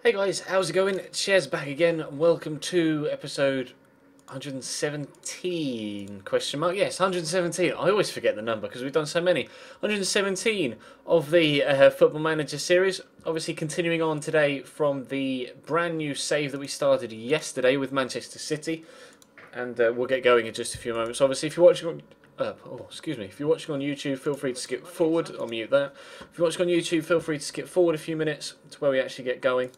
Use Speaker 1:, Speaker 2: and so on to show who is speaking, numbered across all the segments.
Speaker 1: Hey guys, how's it going? Shares back again. And welcome to episode 117 question mark. Yes, 117. I always forget the number because we've done so many. 117 of the Football Manager series. Obviously continuing on today from the brand new save that we started yesterday with Manchester City, and we'll get going in just a few moments. Obviously, if you're watching on if you're watching on YouTube, feel free to skip forward. I'll mute that. If you're watching on YouTube, feel free to skip forward a few minutes to where we actually get going.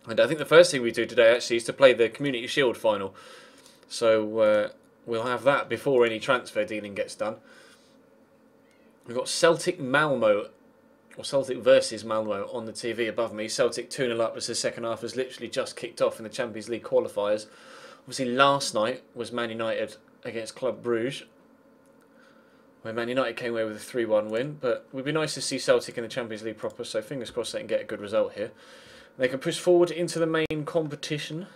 Speaker 1: And I think the first thing we do today actually is to play the Community Shield final. So we'll have that before any transfer dealing gets done. We've got Celtic Malmo, or Celtic versus Malmo on the TV above me. Celtic 2-0 up as the second half has literally just kicked off in the Champions League qualifiers. Obviously last night was Man United against Club Brugge, where Man United came away with a 3-1 win. But it would be nice to see Celtic in the Champions League proper, so fingers crossed they can get a good result here. They can push forward into the main competition.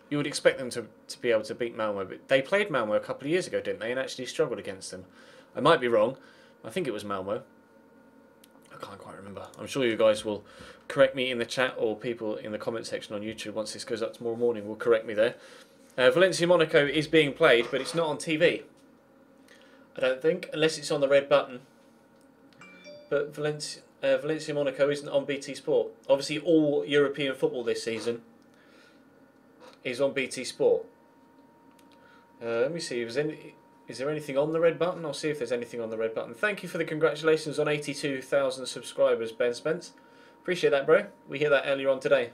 Speaker 1: You would expect them to be able to beat Malmo, but they played Malmo a couple of years ago, didn't they? And actually struggled against them. I might be wrong. I think it was Malmo. I can't quite remember. I'm sure you guys will correct me in the chat, or people in the comment section on YouTube once this goes up tomorrow morning will correct me there. Valencia Monaco is being played, but it's not on TV. I don't think, unless it's on the red button. But Valencia Monaco isn't on BT Sport. Obviously, all European football this season is on BT Sport. Let me see. Is there anything on the red button? I'll see if there's anything on the red button. Thank you for the congratulations on 82,000 subscribers, Ben Spence. Appreciate that, bro. We hit that earlier on today.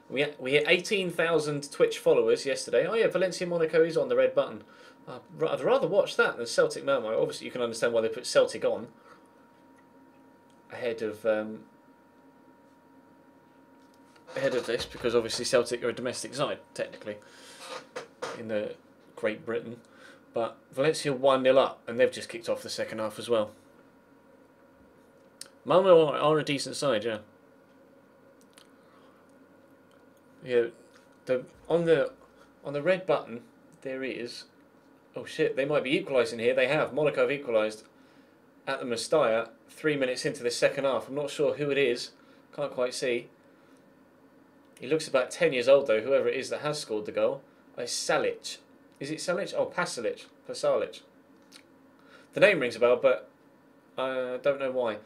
Speaker 1: We hit 18,000 Twitch followers yesterday. Oh yeah, Valencia Monaco is on the red button. I'd rather watch that than Celtic Malmo. Obviously, you can understand why they put Celtic on ahead of this, because obviously Celtic are a domestic side technically in the Great Britain, but Valencia 1-0 up and they've just kicked off the second half as well. Malmo are a decent side, yeah. Yeah, on the red button there is, oh shit, they might be equalising here. They have. Monaco have equalised at the Mestalla 3 minutes into the second half. I'm not sure who it is. Can't quite see. He looks about 10 years old though, whoever it is that has scored the goal. It's Salic. Is it Salic? Oh, Pasalic. Pasalic. The name rings a bell, but I don't know why.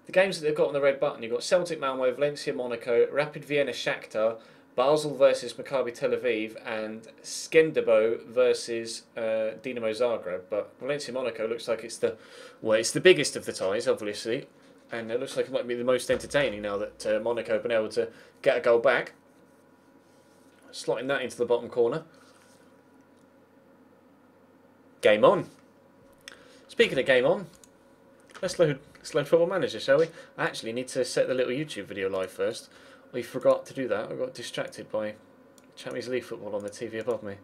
Speaker 1: The games that they've got on the red button, you've got Celtic Malmo, Valencia Monaco, Rapid Vienna Shakhtar, Basel versus Maccabi Tel Aviv, and Skenderbo versus Dinamo Zagreb. But Valencia Monaco looks like it's the biggest of the ties, obviously, and it looks like it might be the most entertaining now that Monaco have been able to get a goal back. Slotting that into the bottom corner. Game on. Speaking of game on, let's load Football Manager, shall we? I actually need to set the little YouTube video live first. We forgot to do that. I got distracted by Champions League football on the TV above me.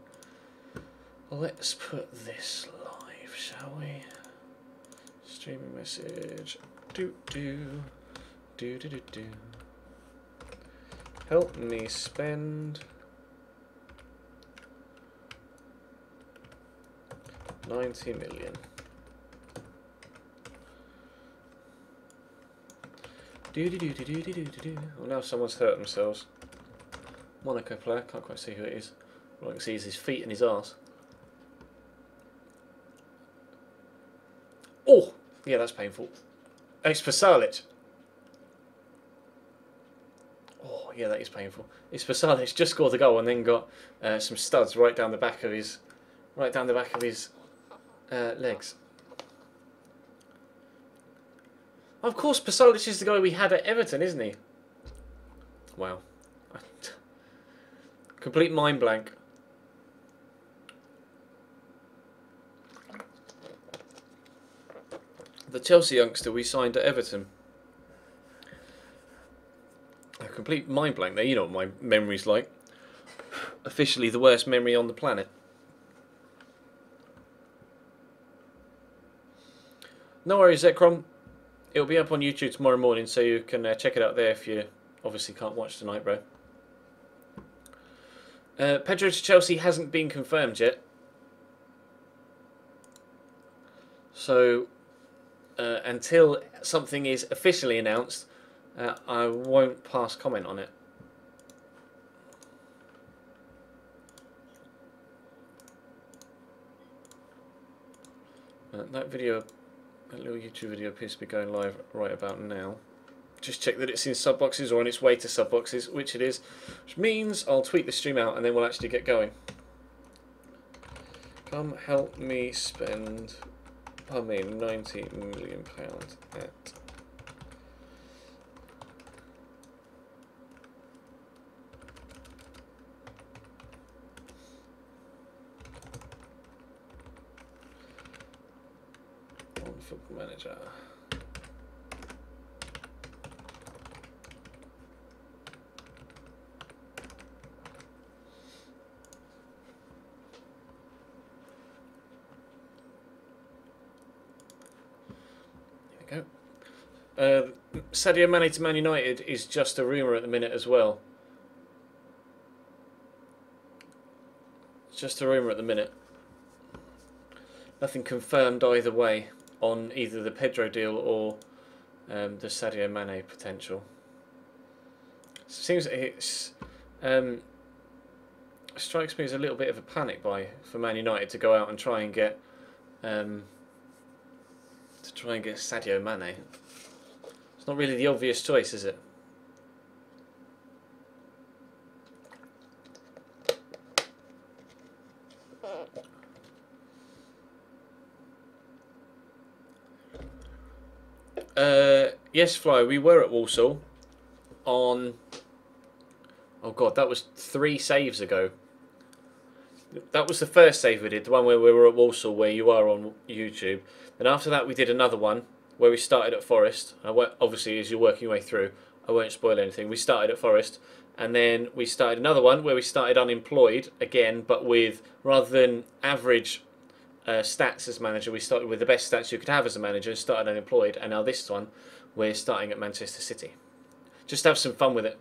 Speaker 1: Let's put this live, shall we? Streaming message. Do. Help me spend 90 million. Well, now someone's hurt themselves. Monaco player, can't quite see who it is. All I can see is his feet and his arse. Oh! Yeah, that's painful. It's Pasalic. Oh, yeah, that is painful. It's Pasalic just scored the goal and then got some studs right down the back of his legs. Of course, Pasalic is the guy we had at Everton, isn't he? Wow. Complete mind blank. The Chelsea youngster we signed at Everton. A complete mind blank there. You know what my memory's like. Officially the worst memory on the planet. No worries, Zekrom. It'll be up on YouTube tomorrow morning, so you can check it out there if you obviously can't watch tonight, bro. Pedro to Chelsea hasn't been confirmed yet. So until something is officially announced, I won't pass comment on it. That little YouTube video appears to be going live right about now. Just check that it's in sub boxes or on its way to sub boxes, which it is, which means I'll tweet the stream out and then we'll actually get going. Come help me spend, pardon me, £90 million at Football Manager. There we go. Sadio Mane to Man United is just a rumour at the minute as well. It's just a rumour at the minute. Nothing confirmed either way on either the Pedro deal or the Sadio Mane potential. Seems it's strikes me as a little bit of a panic buy for Man United to go out and try and get Sadio Mane. It's not really the obvious choice, is it? Yes, Fly, we were at Walsall on... Oh god, that was 3 saves ago. That was the first save we did, the one where we were at Walsall, where you are on YouTube. Then after that we did another one, where we started at Forest. Obviously, as you're working your way through, I won't spoil anything. We started at Forest, and then we started another one where we started unemployed, again, but with, rather than average stats as manager, we started with the best stats you could have as a manager and started unemployed. And now this one, we're starting at Manchester City. Just have some fun with it.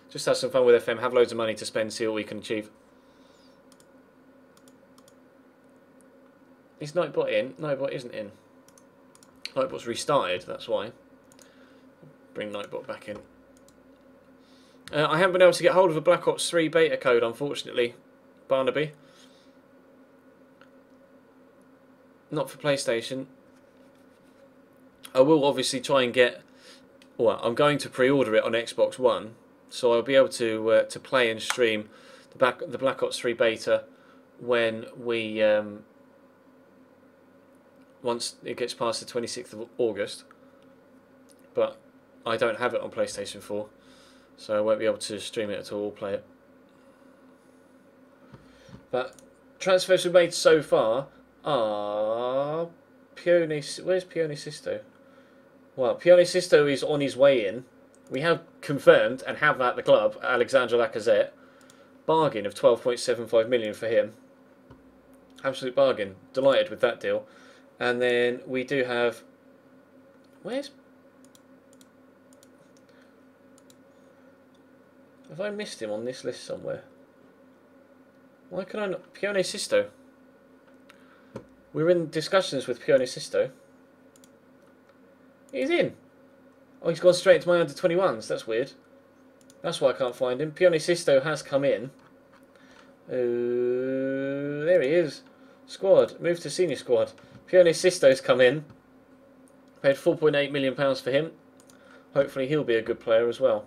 Speaker 1: Just have some fun with FM, have loads of money to spend, see what we can achieve. Is Nightbot in? Nightbot isn't in. Nightbot's restarted, that's why. Bring Nightbot back in. I haven't been able to get hold of a Black Ops 3 beta code, unfortunately, Barnaby. Not for PlayStation. I will obviously try and get... Well, I'm going to pre-order it on Xbox One, so I'll be able to play and stream the Black Ops 3 beta when we... once it gets past the 26th of August. But I don't have it on PlayStation 4, so I won't be able to stream it at all or play it. But transfers we've made so far are Pione. Where's Pione Sisto? Well, Pione Sisto is on his way in. We have confirmed and have at the club Alexandre Lacazette. Bargain of 12.75 million for him. Absolute bargain. Delighted with that deal. And then we do have... Where's... Have I missed him on this list somewhere? Why can I not... Pione Sisto. We're in discussions with Pione Sisto. He's in. Oh, he's gone straight into my under-21s. That's weird. That's why I can't find him. Pione Sisto has come in. There he is. Squad. Move to senior squad. Pione Sisto's come in. Paid £4.8 million for him. Hopefully he'll be a good player as well.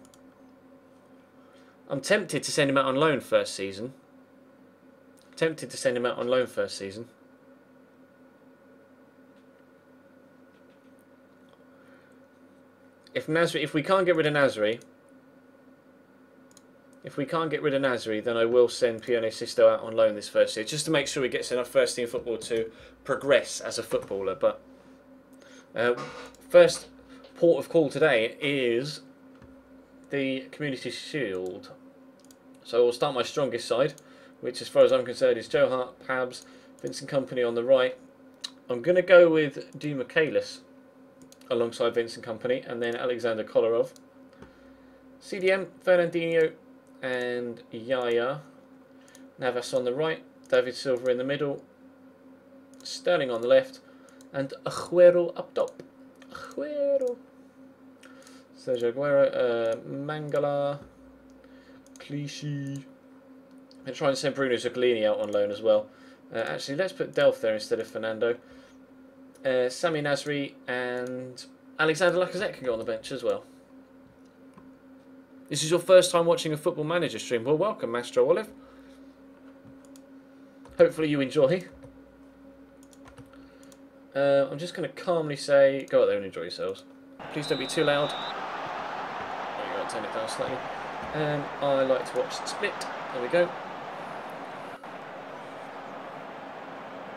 Speaker 1: I'm tempted to send him out on loan first season. Tempted to send him out on loan first season. If we can't get rid of Nasri, then I will send Pione Sisto out on loan this first year, just to make sure he gets enough first team football to progress as a footballer. But first port of call today is the Community Shield. So we'll start my strongest side, which as far as I'm concerned is Joe Hart, Pabs, Vincent Kompany on the right. I'm going to go with Di Michaelis alongside Vincent Kompany, and then Alexander Kolarov. CDM, Fernandinho and Yaya. Navas on the right, David Silva in the middle, Sterling on the left, and Aguero up top. Aguero. Sergio Aguero, Mangala, Clichy. And try and send Bruno Zuccolini out on loan as well. Actually, let's put Delph there instead of Fernando. Sami Nasri and Alexander Lacazette can go on the bench as well. This is your first time watching a Football Manager stream. Well, welcome, Mastro Olive. Hopefully you enjoy. I'm just going to calmly say, go out there and enjoy yourselves. Please don't be too loud. There you go, turn it down slightly. I like to watch Split. There we go.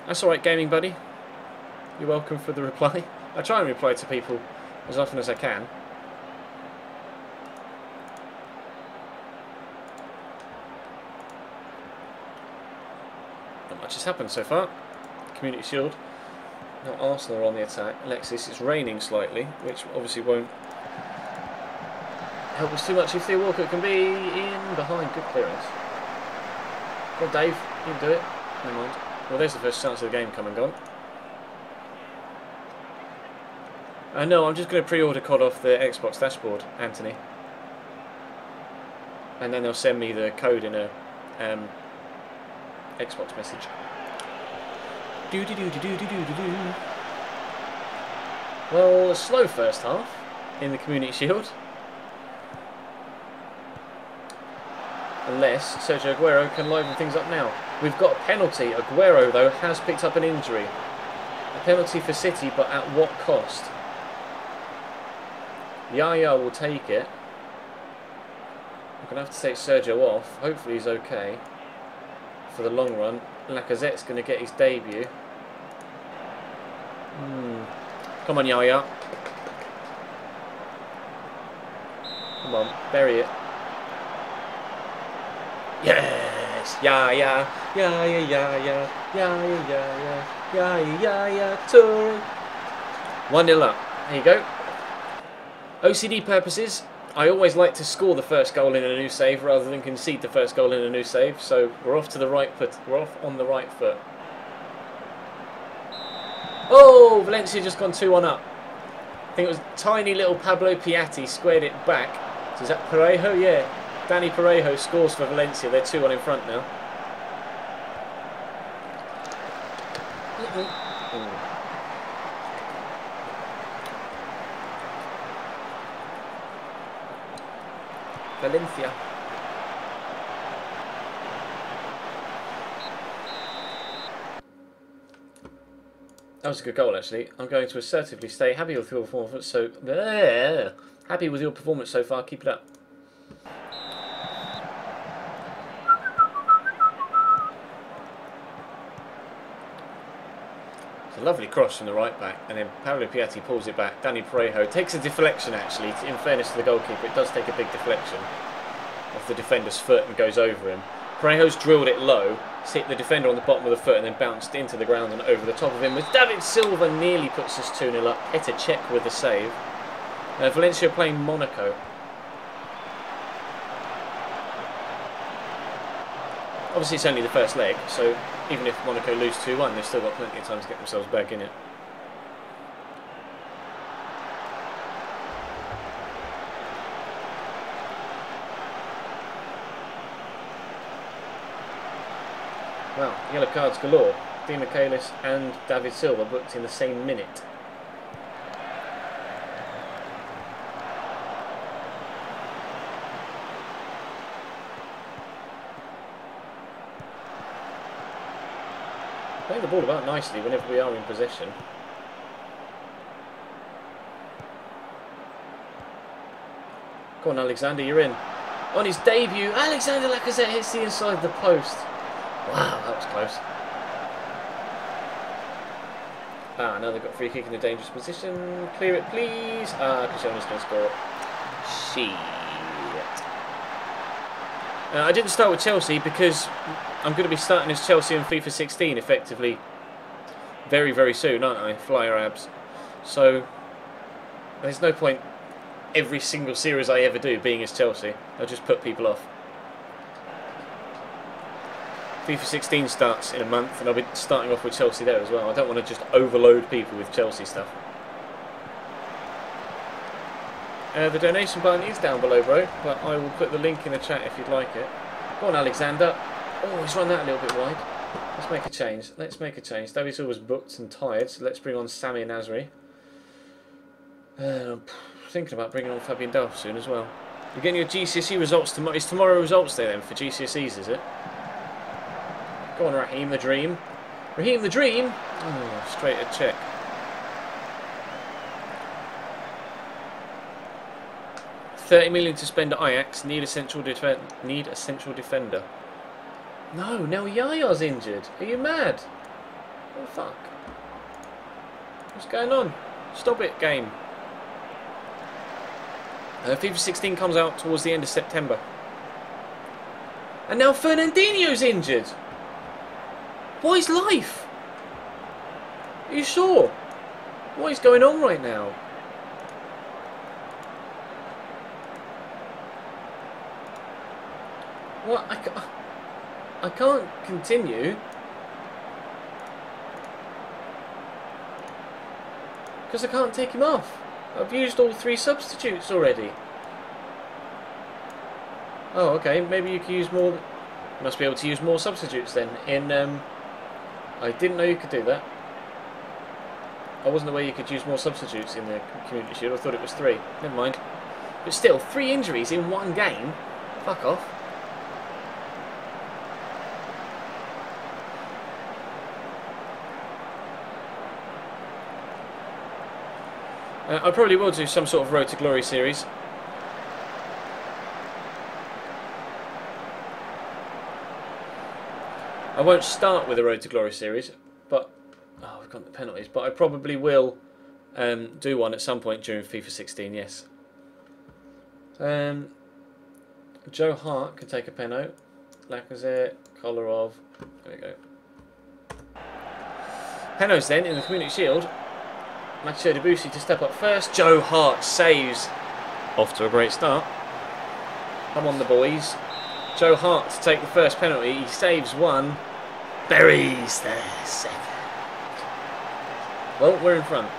Speaker 1: That's alright, gaming buddy. You're welcome for the reply. I try and reply to people as often as I can. Not much has happened so far. Community Shield. Now Arsenal are on the attack. Alexis, it's raining slightly, which obviously won't help us too much if Theo Walcott can be in behind. Good clearance. Well, Dave, you can do it. Never mind. Well, there's the first chance of the game come and gone. No, I'm just going to pre-order COD off the Xbox dashboard, Anthony. And then they'll send me the code in a Xbox message. Well, a slow first half in the Community Shield. Unless Sergio Aguero can liven things up now. We've got a penalty. Aguero, though, has picked up an injury. A penalty for City, but at what cost? Yaya will take it. I'm going to have to take Sergio off. Hopefully he's okay for the long run. Lacazette's going to get his debut. Come on, Yaya. Come on, bury it. Yes! Yaya! Yaya, Yaya! Yaya, Yaya! Yaya, Yaya! Toure! 1-0 up. There you go. OCD purposes, I always like to score the first goal in a new save rather than concede the first goal in a new save. So we're off to the right foot. We're off on the right foot. Oh, Valencia just gone 2-1 up. I think it was tiny little Pablo Piatti squared it back. So is that Parejo? Yeah. Danny Parejo scores for Valencia. They're 2-1 in front now. Valencia. That was a good goal, actually. I'm going to assertively stay happy with your performance. So happy with your performance so far. Keep it up. It's a lovely cross from the right back, and then Pablo Piatti pulls it back. Danny Parejo takes a deflection, actually. In fairness to the goalkeeper, it does take a big deflection off the defender's foot and goes over him. Parejo's drilled it low, hit the defender on the bottom of the foot and then bounced into the ground and over the top of him. With David Silva nearly puts us 2-0 up. Petr Cech with the save. Valencia playing Monaco. Obviously it's only the first leg, so even if Monaco lose 2-1, they've still got plenty of time to get themselves back in it. Wow, yellow cards galore. Di Michaelis and David Silva booked in the same minute. Playing the ball about nicely whenever we are in possession. Come on, Alexander, you're in. On his debut, Alexander Lacazette hits the inside of the post. Wow, that was close. Ah, now they've got free kick in a dangerous position. Clear it, please. Ah, Cristiano's going to score. Shit. I didn't start with Chelsea because I'm going to be starting as Chelsea in FIFA 16 effectively very, very soon, aren't I? Flyer abs. So there's no point every single series I ever do being as Chelsea. I'll just put people off. FIFA 16 starts in a month and I'll be starting off with Chelsea there as well. I don't want to just overload people with Chelsea stuff. The donation button is down below, bro, but I will put the link in the chat if you'd like it. Go on, Alexander. Oh, he's run that a little bit wide. Let's make a change. Let's make a change. David Silva's booked and tired, so let's bring on Sammy and Nasri. I'm thinking about bringing on Fabian Delph soon as well. You're getting your GCSE results tomorrow. Is tomorrow results day then for GCSEs, is it? Go on, Raheem the Dream. Raheem the Dream? Oh, straight at check. $30 million to spend at Ajax. Need a central defender. No, now Yaya's injured. Are you mad? What the fuck? What's going on? Stop it, game. FIFA 16 comes out towards the end of September. And now Fernandinho's injured. What is life? Are you sure? What is going on right now? What? I can't continue. Because I can't take him off. I've used all 3 substitutes already. Oh, okay. Maybe you can use more. You must be able to use more substitutes then. I didn't know you could do that. I wasn't aware you could use more substitutes in the Community Shield. I thought it was 3. Never mind. But still, 3 injuries in 1 game. Fuck off. I probably will do some sort of Road to Glory series. I won't start with a Road to Glory series, but oh, we've got the penalties. But I probably will do one at some point during FIFA 16. Yes. Joe Hart could take a penalty. Lacazette, Kolarov. There we go. Penalties then in the Community Shield. Matteo Debussy to step up first. Joe Hart saves. Off to a great start. Come on the boys. Joe Hart to take the first penalty. He saves 1. Buries the second. Well, we're in front.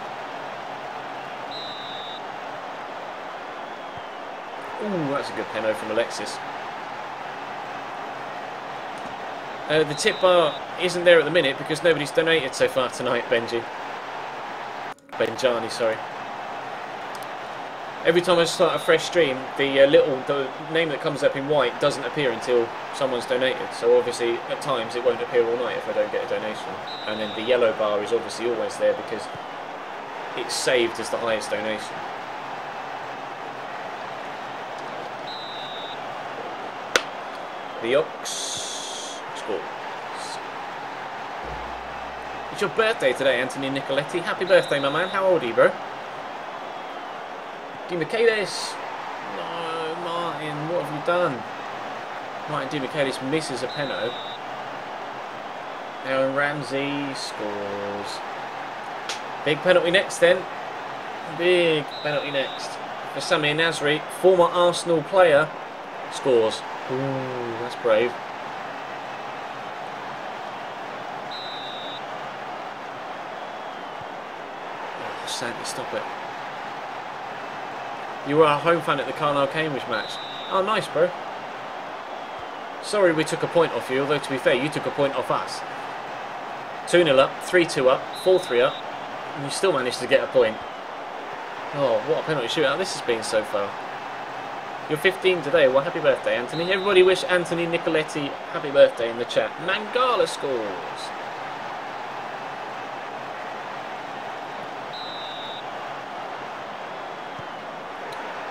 Speaker 1: Ooh, that's a good penalty from Alexis. The tip bar isn't there at the minute because nobody's donated so far tonight, Benjani, sorry. Every time I start a fresh stream, the name that comes up in white doesn't appear until someone's donated. So obviously, at times, it won't appear all night if I don't get a donation. And then the yellow bar is obviously always there because it's saved as the highest donation. The Ox scores. It's your birthday today, Anthony Nicoletti. Happy birthday, my man. How old are you, bro? Di Michaelis. No, Martin. What have you done? Martin Di Michaelis misses a penalty. Aaron Ramsey scores. Big penalty next, then. Big penalty next. For Samir Nasri, former Arsenal player, scores. Ooh, that's brave. Sandy, stop it. You were a home fan at the Carlisle-Cambridge match. Oh, nice, bro. Sorry we took a point off you, although to be fair, you took a point off us. 2-0 up, 3-2 up, 4-3 up, and you still managed to get a point. Oh, what a penalty shootout this has been so far. You're 15 today. Well, happy birthday, Anthony. Everybody wish Anthony Nicoletti happy birthday in the chat. Mangala scores.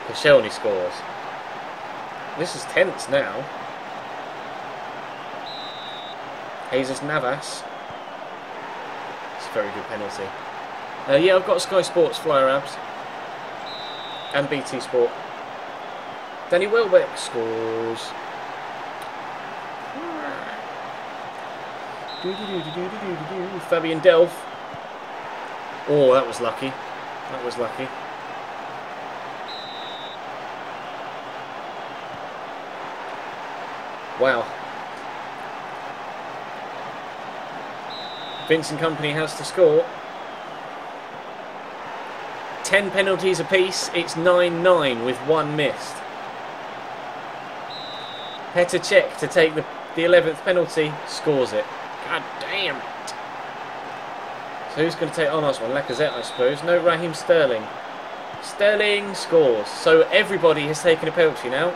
Speaker 1: Koscielny scores. This is tense now. Jesus Navas. It's a very good penalty. Yeah, I've got Sky Sports Flyer Abs. And BT Sport. Danny Welbeck scores. Fabian Delph. Oh, that was lucky. That was lucky. Wow. Vincent Company has to score. 10 penalties apiece. It's 9-9 with one missed. Petr Cech to take the 11th penalty. Scores it. God damn it. So who's going to take on us one? Lacazette, I suppose. No, Raheem Sterling. Sterling scores. So everybody has taken a penalty now.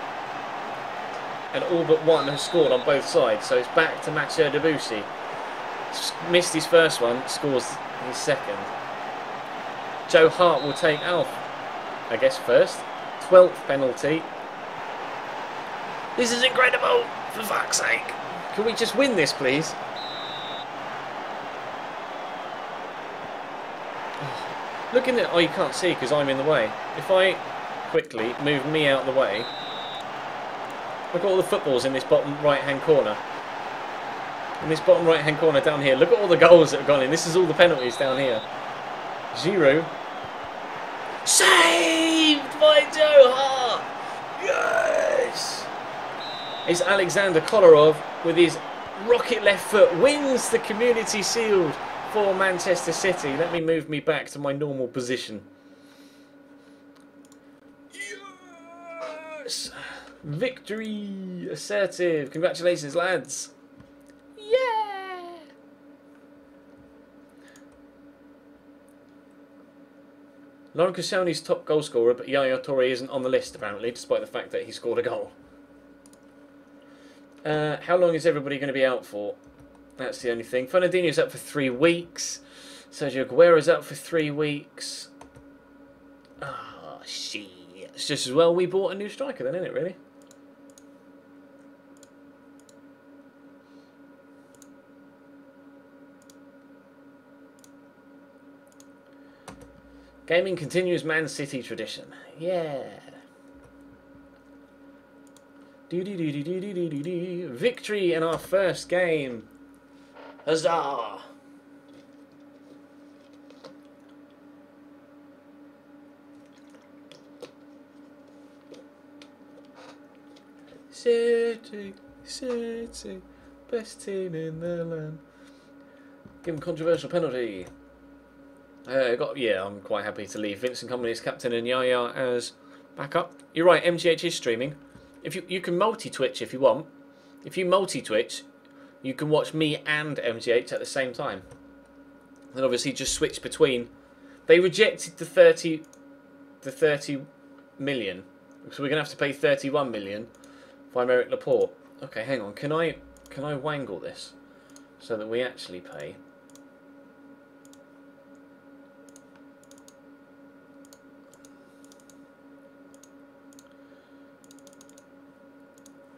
Speaker 1: And all but one has scored on both sides. So it's back to Mathieu Debussy. Missed his first one, scores his second. Joe Hart will take Alf, I guess, first. 12th penalty. This is incredible, for fuck's sake. Can we just win this, please? Looking at... Oh, you can't see because I'm in the way. If I quickly move me out of the way... Look at all the footballs in this bottom right-hand corner. In this bottom right-hand corner down here. Look at all the goals that have gone in. This is all the penalties down here. Giroud. Saved by Joe Hart! Yes! It's Alexander Kolarov with his rocket left foot. Wins the Community Shield for Manchester City. Let me move me back to my normal position. Yes! Victory! Assertive. Congratulations, lads. Yeah! Lauren Koscielny's top goal scorer, but Yaya Toure isn't on the list, apparently, despite the fact that he scored a goal. How long is everybody going to be out for? That's the only thing. Fernandinho's out for 3 weeks. Sergio Aguero's out for 3 weeks. Ah, shit. It's just as well we bought a new striker then, isn't it, really? Gaming continues Man City tradition. Yeah. Victory in our first game. Huzzah! City, City, best team in the land. Give him controversial penalty. Yeah, I'm quite happy to leave Vincent Kompany as captain and Yaya as backup. You're right, MGH is streaming. If you can multi-Twitch if you want. If you multi-Twitch, you can watch me and MGH at the same time. Then obviously just switch between. They rejected the 30 million, so we're gonna have to pay 31 million for Aymeric Laporte. Okay, hang on. Can I wangle this so that we actually pay?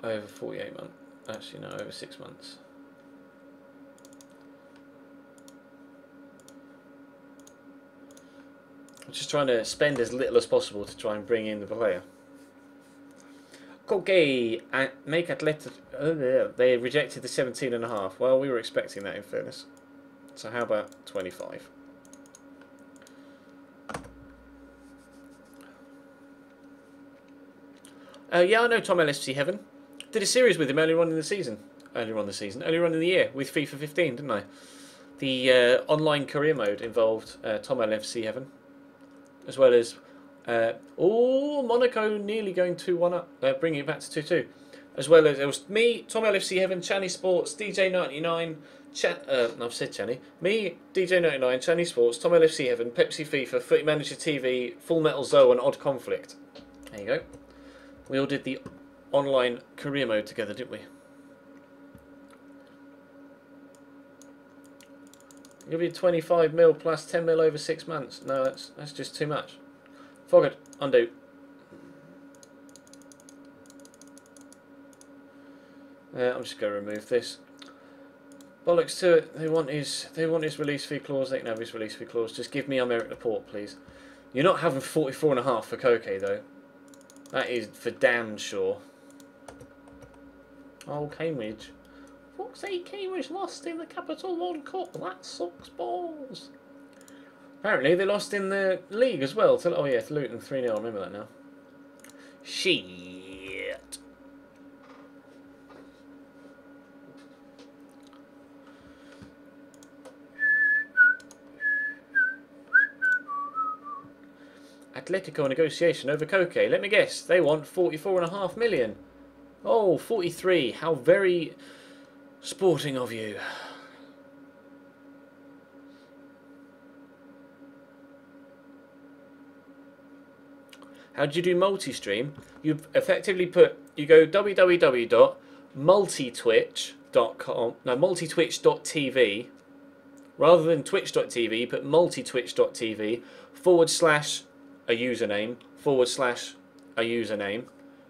Speaker 1: Over 48 months. Actually, no, over 6 months. I'm just trying to spend as little as possible to try and bring in the player. Okay, make Athletic. They rejected the 17.5. Well, we were expecting that in fairness. So how about 25? Yeah, I know Tom LFC Heaven. Did a series with him earlier on in the season. Earlier on in the year with FIFA 15, didn't I? The online career mode involved Tom LFC Heaven, as well as Monaco nearly going 2-1 up, bringing it back to 2-2. As well as it was me, Tom LFC Heaven, Channy Sports, DJ99, I've said Channy. Me, DJ99, Channy Sports, Tom LFC Heaven, Pepsi FIFA, Footy Manager TV, Full Metal Zoe, and Odd Conflict. There you go. We all did the online career mode together, didn't we? Give you 25 mil plus 10 mil over 6 months. No, that's just too much. Forget, undo. I'm just going to remove this. Bollocks to it. They want his release fee clause. They can have his release fee clause. Just give me Aymeric Laporte, please. You're not having 44.5 for Koke though. That is for damn sure. Oh, Cambridge. Fuck's sake, Cambridge lost in the Capital One Cup. That sucks balls. Apparently they lost in the league as well. Oh yeah, to Luton 3-0. I remember that now. Shit. Atletico negotiation over Koke. Let me guess, they want 44.5 million. Oh, 43. How very sporting of you. How do you do multi-stream? You effectively you go www.multitwitch.com, no, multitwitch.tv. Rather than twitch.tv, you put multitwitch.tv / a username / a username,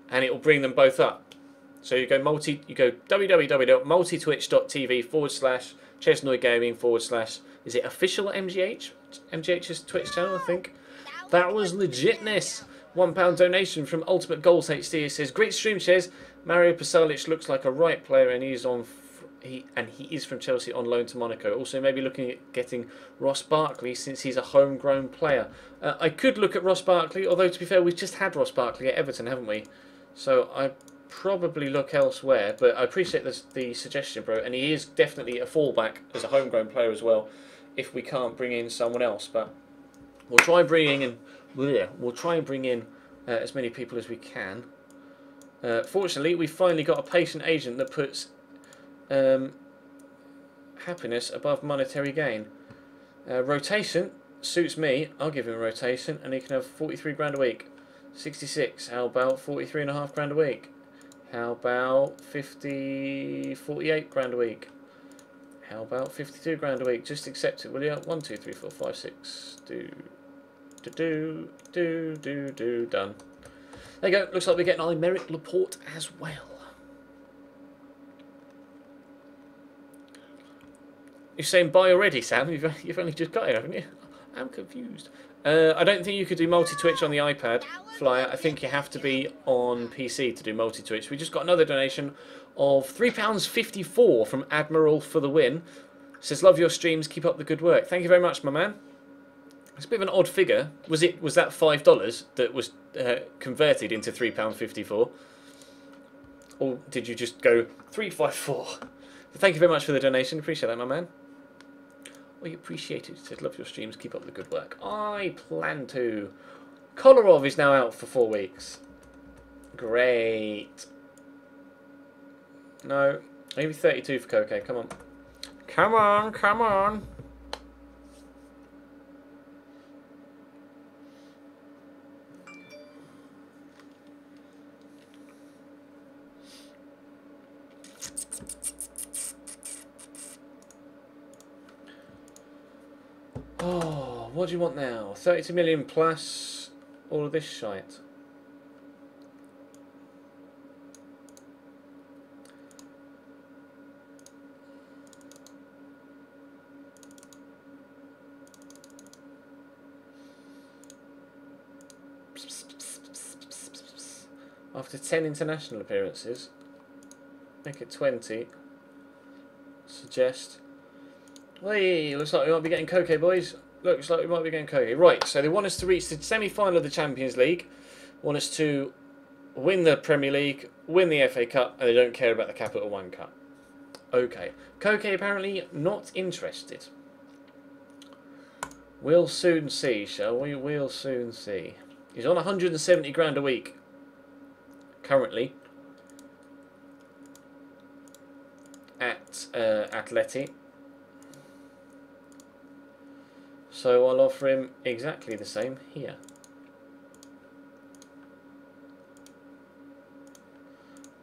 Speaker 1: and it will bring them both up. So you go www.multitwitch.tv / Chesnoy Gaming / is it official MGH? MGH's Twitch channel, I think. That was legitness. £1 donation from Ultimate Goals HD. It says, great stream, Ches. Mario Pasalic looks like a right player, and he is from Chelsea on loan to Monaco. Also, maybe looking at getting Ross Barkley since he's a homegrown player. I could look at Ross Barkley, although to be fair, we've just had Ross Barkley at Everton, haven't we? So I probably look elsewhere. But I appreciate the suggestion, bro. And he is definitely a fallback as a homegrown player as well, if we can't bring in someone else. But we'll try bringing in. We'll try and bring in as many people as we can. Fortunately, we've finally got a patient agent that puts happiness above monetary gain. Rotation suits me. I'll give him a rotation, and he can have 43 grand a week. 66. How about 43.5 grand a week? How about 48 grand a week? How about 52 grand a week? Just accept it, will you? 1, 2, 3, 4, 5, 6. Done. There you go. Looks like we're getting Aymeric Laporte as well. You're saying buy already, Sam? You've only just got it, haven't you? I'm confused. I don't think you could do multi-twitch on the iPad, Flyer. I think you have to be on PC to do multi-twitch. We just got another donation of £3.54 from Admiral for the win. Says, love your streams, keep up the good work. Thank you very much, my man. It's a bit of an odd figure. Was that $5 that was converted into £3.54? Or did you just go 354? But thank you very much for the donation. Appreciate that, my man. We appreciate it. It says, love your streams, keep up the good work. I plan to. Kolarov is now out for 4 weeks. Great. No, maybe 32 for Koke. Come on. Come on, come on. Oh, what do you want now? 32 million plus all of this shite. After 10 international appearances, make it 20. Suggest. Hey, looks like we might be getting Koke, boys. Looks like we might be getting Koke. Right, so they want us to reach the semi-final of the Champions League, want us to win the Premier League, win the FA Cup, and they don't care about the Capital One Cup. Okay. Koke apparently not interested. We'll soon see, shall we? We'll soon see. He's on 170 grand a week, currently, at Atleti. So I'll offer him exactly the same here.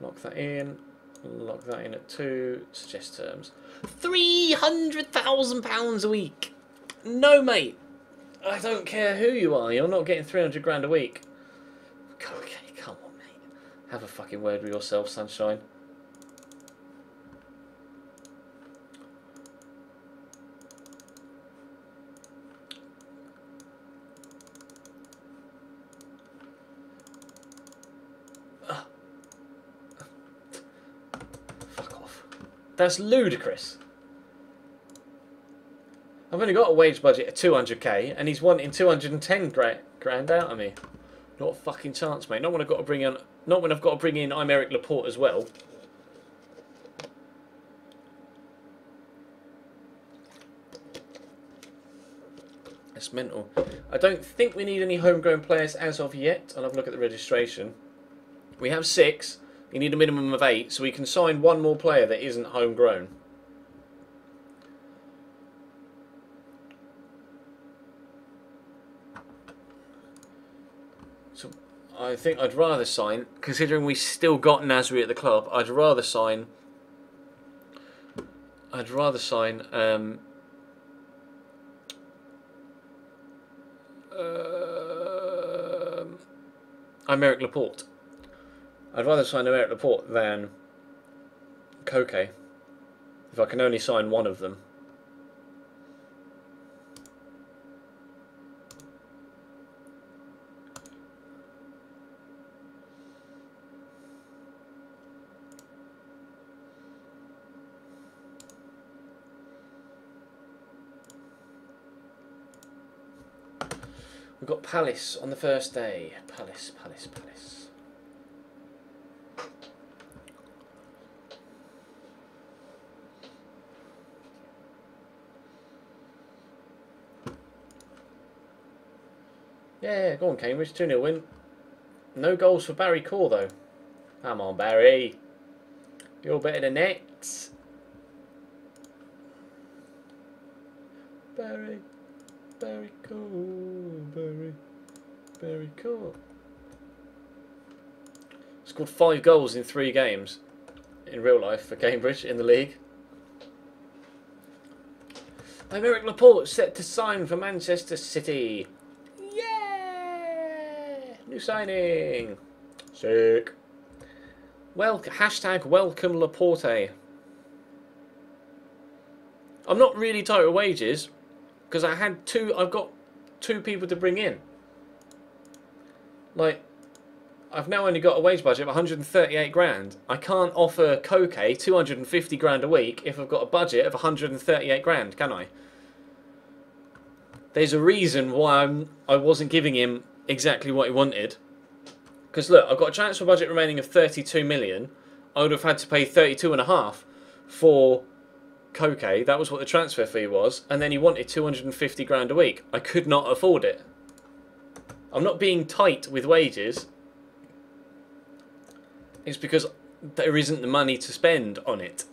Speaker 1: Lock that in. Lock that in at 2. Suggest terms. £300,000 a week. No, mate. I don't care who you are. You're not getting 300 grand a week. Okay, come on, mate. Have a fucking word with yourself, sunshine. That's ludicrous. I've only got a wage budget of 200k, and he's wanting 210 grand out of me. Not a fucking chance, mate. Not when I've got to bring in. Not when I've got to bring in Aymeric Laporte as well. That's mental. I don't think we need any homegrown players as of yet. I'll have a look at the registration. We have 6. You need a minimum of 8, so we can sign one more player that isn't homegrown. So I think I'd rather sign, considering we still got Nasri at the club, I'd rather sign Aymeric Laporte. I'd rather sign Aymeric Laporte than Koke, if I can only sign one of them. We've got Palace on the first day. Palace. Yeah, go on Cambridge, 2-0 win. No goals for Barry Core though. Come on Barry. You're better than that. Barry Core. Scored 5 goals in 3 games in real life for Cambridge in the league. Aymeric Laporte set to sign for Manchester City. Yeah! New signing. Sick. Hashtag welcome Laporte. I'm not really tight with wages because I've got 2 people to bring in. Like, I've now only got a wage budget of 138 grand. I can't offer Koke 250 grand a week if I've got a budget of 138 grand, can I? There's a reason why I wasn't giving him exactly what he wanted. Because look, I've got a transfer budget remaining of 32 million. I would have had to pay 32.5 for Koke. That was what the transfer fee was. And then he wanted 250 grand a week. I could not afford it. I'm not being tight with wages. It's because there isn't the money to spend on it.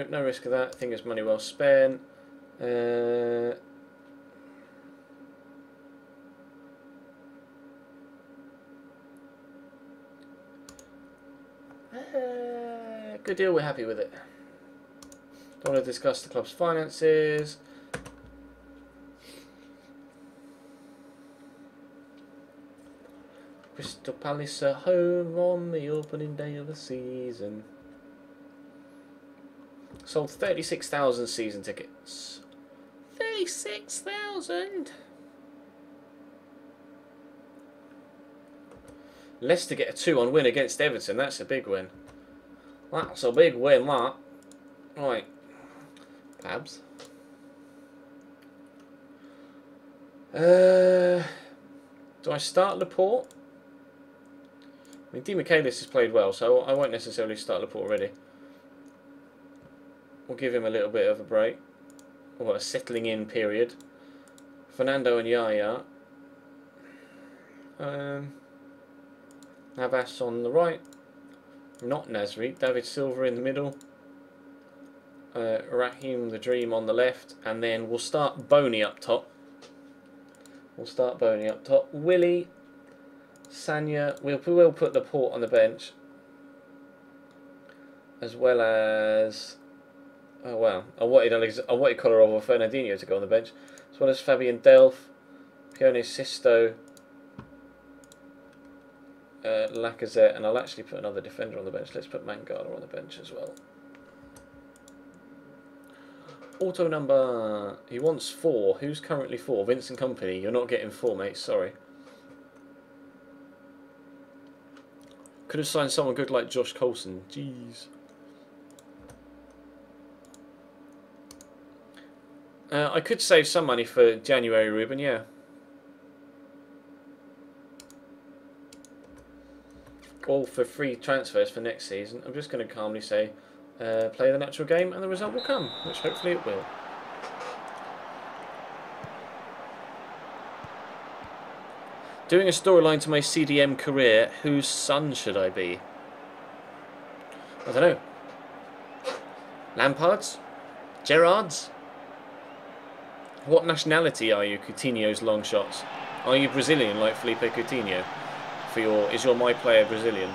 Speaker 1: No risk of that. I think it's money well spent. Good deal, we're happy with it. Don't want to discuss the club's finances. Crystal Palace are home on the opening day of the season. Sold 36,000 season tickets. 36,000! Leicester get a 2-1 win against Everton. That's a big win. That's a big win, that. Right. Pabs. Do I start Laporte? I mean, Di Michaelis has played well, so I won't necessarily start Laporte already. We'll give him a little bit of a break. Or a settling in period. Fernando and Yaya. Navas on the right. Not Nasri. David Silva in the middle. Raheem the Dream on the left. And then we'll start Boney up top. Willie. Sanya. We'll put Laporte on the bench. As well as... Oh wow! I wanted Kolarov or Fernandinho to go on the bench, as well as Fabian Delph, Pione Sisto, Lacazette, and I'll actually put another defender on the bench. Let's put Mangala on the bench as well. Auto number, he wants 4. Who's currently 4? Vincent Kompany. You're not getting 4, mate. Sorry. Could have signed someone good like Josh Coulson. Jeez. I could save some money for January, Ruben, yeah. all for free transfers for next season. I'm just going to calmly say, play the natural game and the result will come, which hopefully it will. Doing a storyline to my CDM career, whose son should I be? I don't know. Lampard's? Gerrard's? What nationality are you, Coutinho's long shots? Are you Brazilian like Felipe Coutinho? Is your my player Brazilian?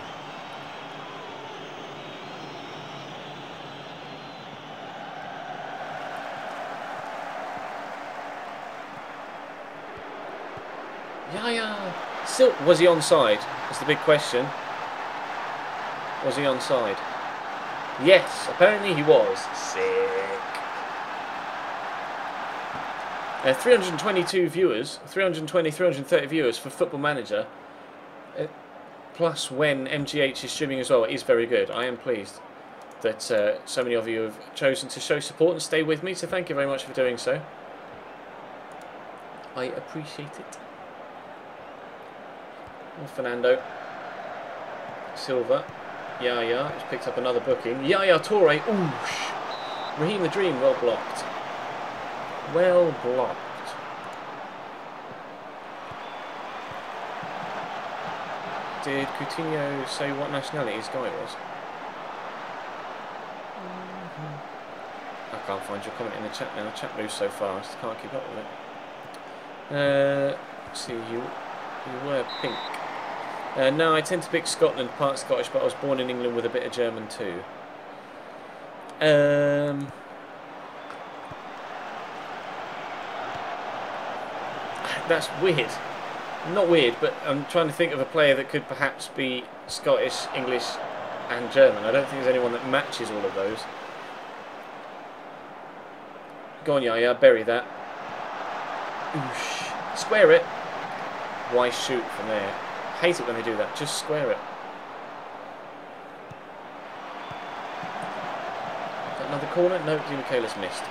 Speaker 1: Still, was he onside? That's the big question. Was he onside? Yes, apparently he was. Sick. 322 viewers, 330 viewers for Football Manager. Plus, when MGH is streaming as well, it is very good. I am pleased that so many of you have chosen to show support and stay with me, so thank you very much for doing so. I appreciate it. Oh, Fernando Silva. Yaya, he's picked up another booking. Yaya Toure. Oosh. Raheem the Dream, well blocked. Well blocked. Did Coutinho say what nationality his guy was? I can't find your comment in the chat now. The chat moves so fast, can't keep up with it. See, you were pink. No, I tend to pick Scotland, part Scottish, but I was born in England with a bit of German too. That's weird. Not weird, but I'm trying to think of a player that could perhaps be Scottish, English and German. I don't think there's anyone that matches all of those. Go on, Yaya, bury that. Oosh. Square it. Why shoot from there? Hate it when they do that. Just square it. Another corner? No, Di Michaelis missed.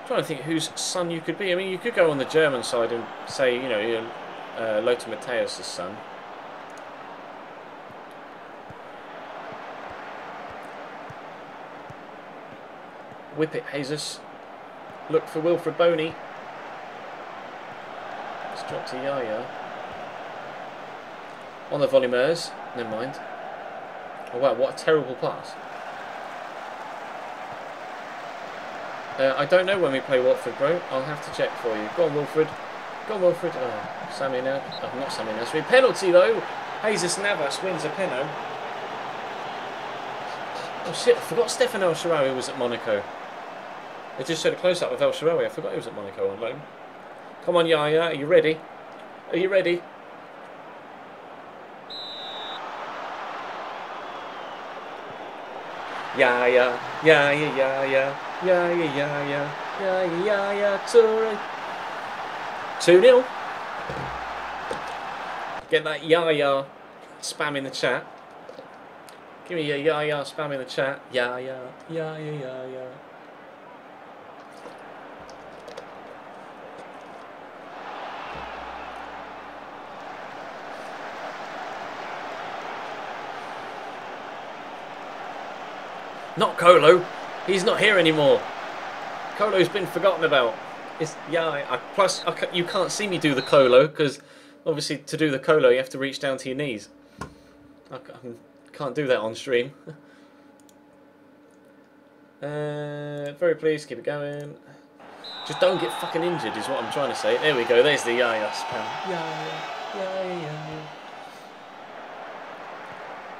Speaker 1: Trying to think whose son you could be. I mean, you could go on the German side and say, you know, you're Lothar Matthäus' son. Whip it, Jesus. Look for Wilfred Boney. It's dropped to Yaya. On the volumers. Never mind. Oh wow, what a terrible pass. I don't know when we play Watford, bro. I'll have to check for you. Go on, Wilfred. Go on, Wilfred. Oh, Sammy now. Oh, not Sammy Nasri. Penalty, though. Jesus Navas wins a penno. Oh, shit. I forgot Stefan El Shaarawy was at Monaco. They just showed a close-up of El Shaarawy. I forgot he was at Monaco on loan. Come on, Yaya. Are you ready? Are you ready? Yaya. Yaya, Yaya. Yeah, Toure. 2-0. Get that Yaya spam in the chat. Give me your Yaya spam in the chat. Yaya. Not Colo. He's not here anymore. Colo's been forgotten about. Plus, you can't see me do the Colo because obviously to do the Colo you have to reach down to your knees. I can't do that on stream. Very pleased. Keep it going. Just don't get fucking injured is what I'm trying to say. There we go. There's the Yaya spam. Yaya.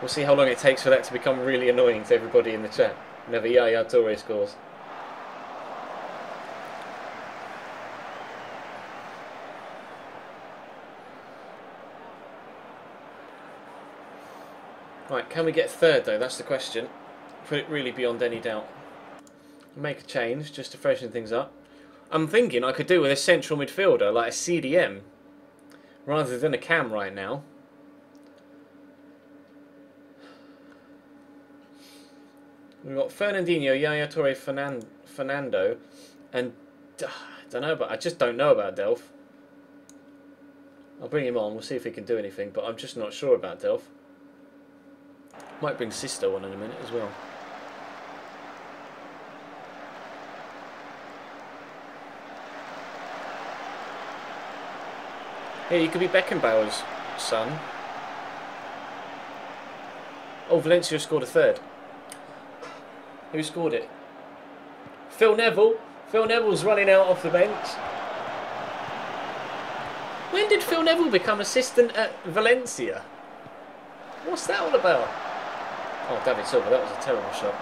Speaker 1: We'll see how long it takes for that to become really annoying to everybody in the chat. Never Yaya Toure scores. Right, can we get third though? That's the question. Put it really beyond any doubt. Make a change just to freshen things up. I'm thinking I could do with a central midfielder like a CDM rather than a cam right now. We've got Fernandinho, Yaya Toure, Fernando, and Don't know, but I just don't know about Delph. I'll bring him on. We'll see if he can do anything, but I'm just not sure about Delph. Might bring Sisto on in a minute as well. Yeah, you could be Beckenbauer's son. Oh, Valencia scored a third. Who scored it? Phil Neville. Phil Neville's running out off the bench. When did Phil Neville become assistant at Valencia? What's that all about? Oh, David Silva, that was a terrible shot.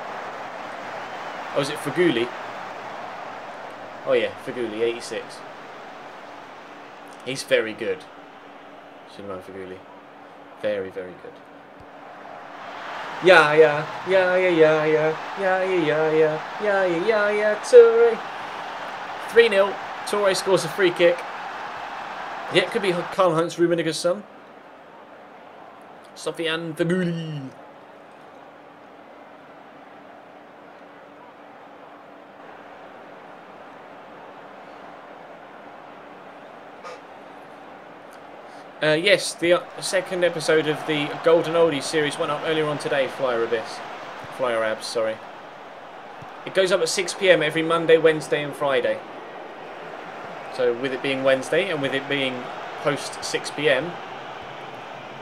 Speaker 1: Oh, was it Faguli? Oh yeah, Faguli, 86. He's very good. Should have known Faguli. Very, very good. Yeah, yeah, yeah, yeah, yeah, yeah, yeah, yeah, yeah, yeah, yeah, yeah, yeah, Toure. 3-0. Toure scores a free kick. Yeah, it could be Karl-Heinz Rummenigge's son. Sofiane Faguli. Yes, the second episode of the Golden Oldies series went up earlier on today, Flyer Abs, sorry. It goes up at 6 PM every Monday, Wednesday and Friday. So with it being Wednesday and with it being post 6 PM,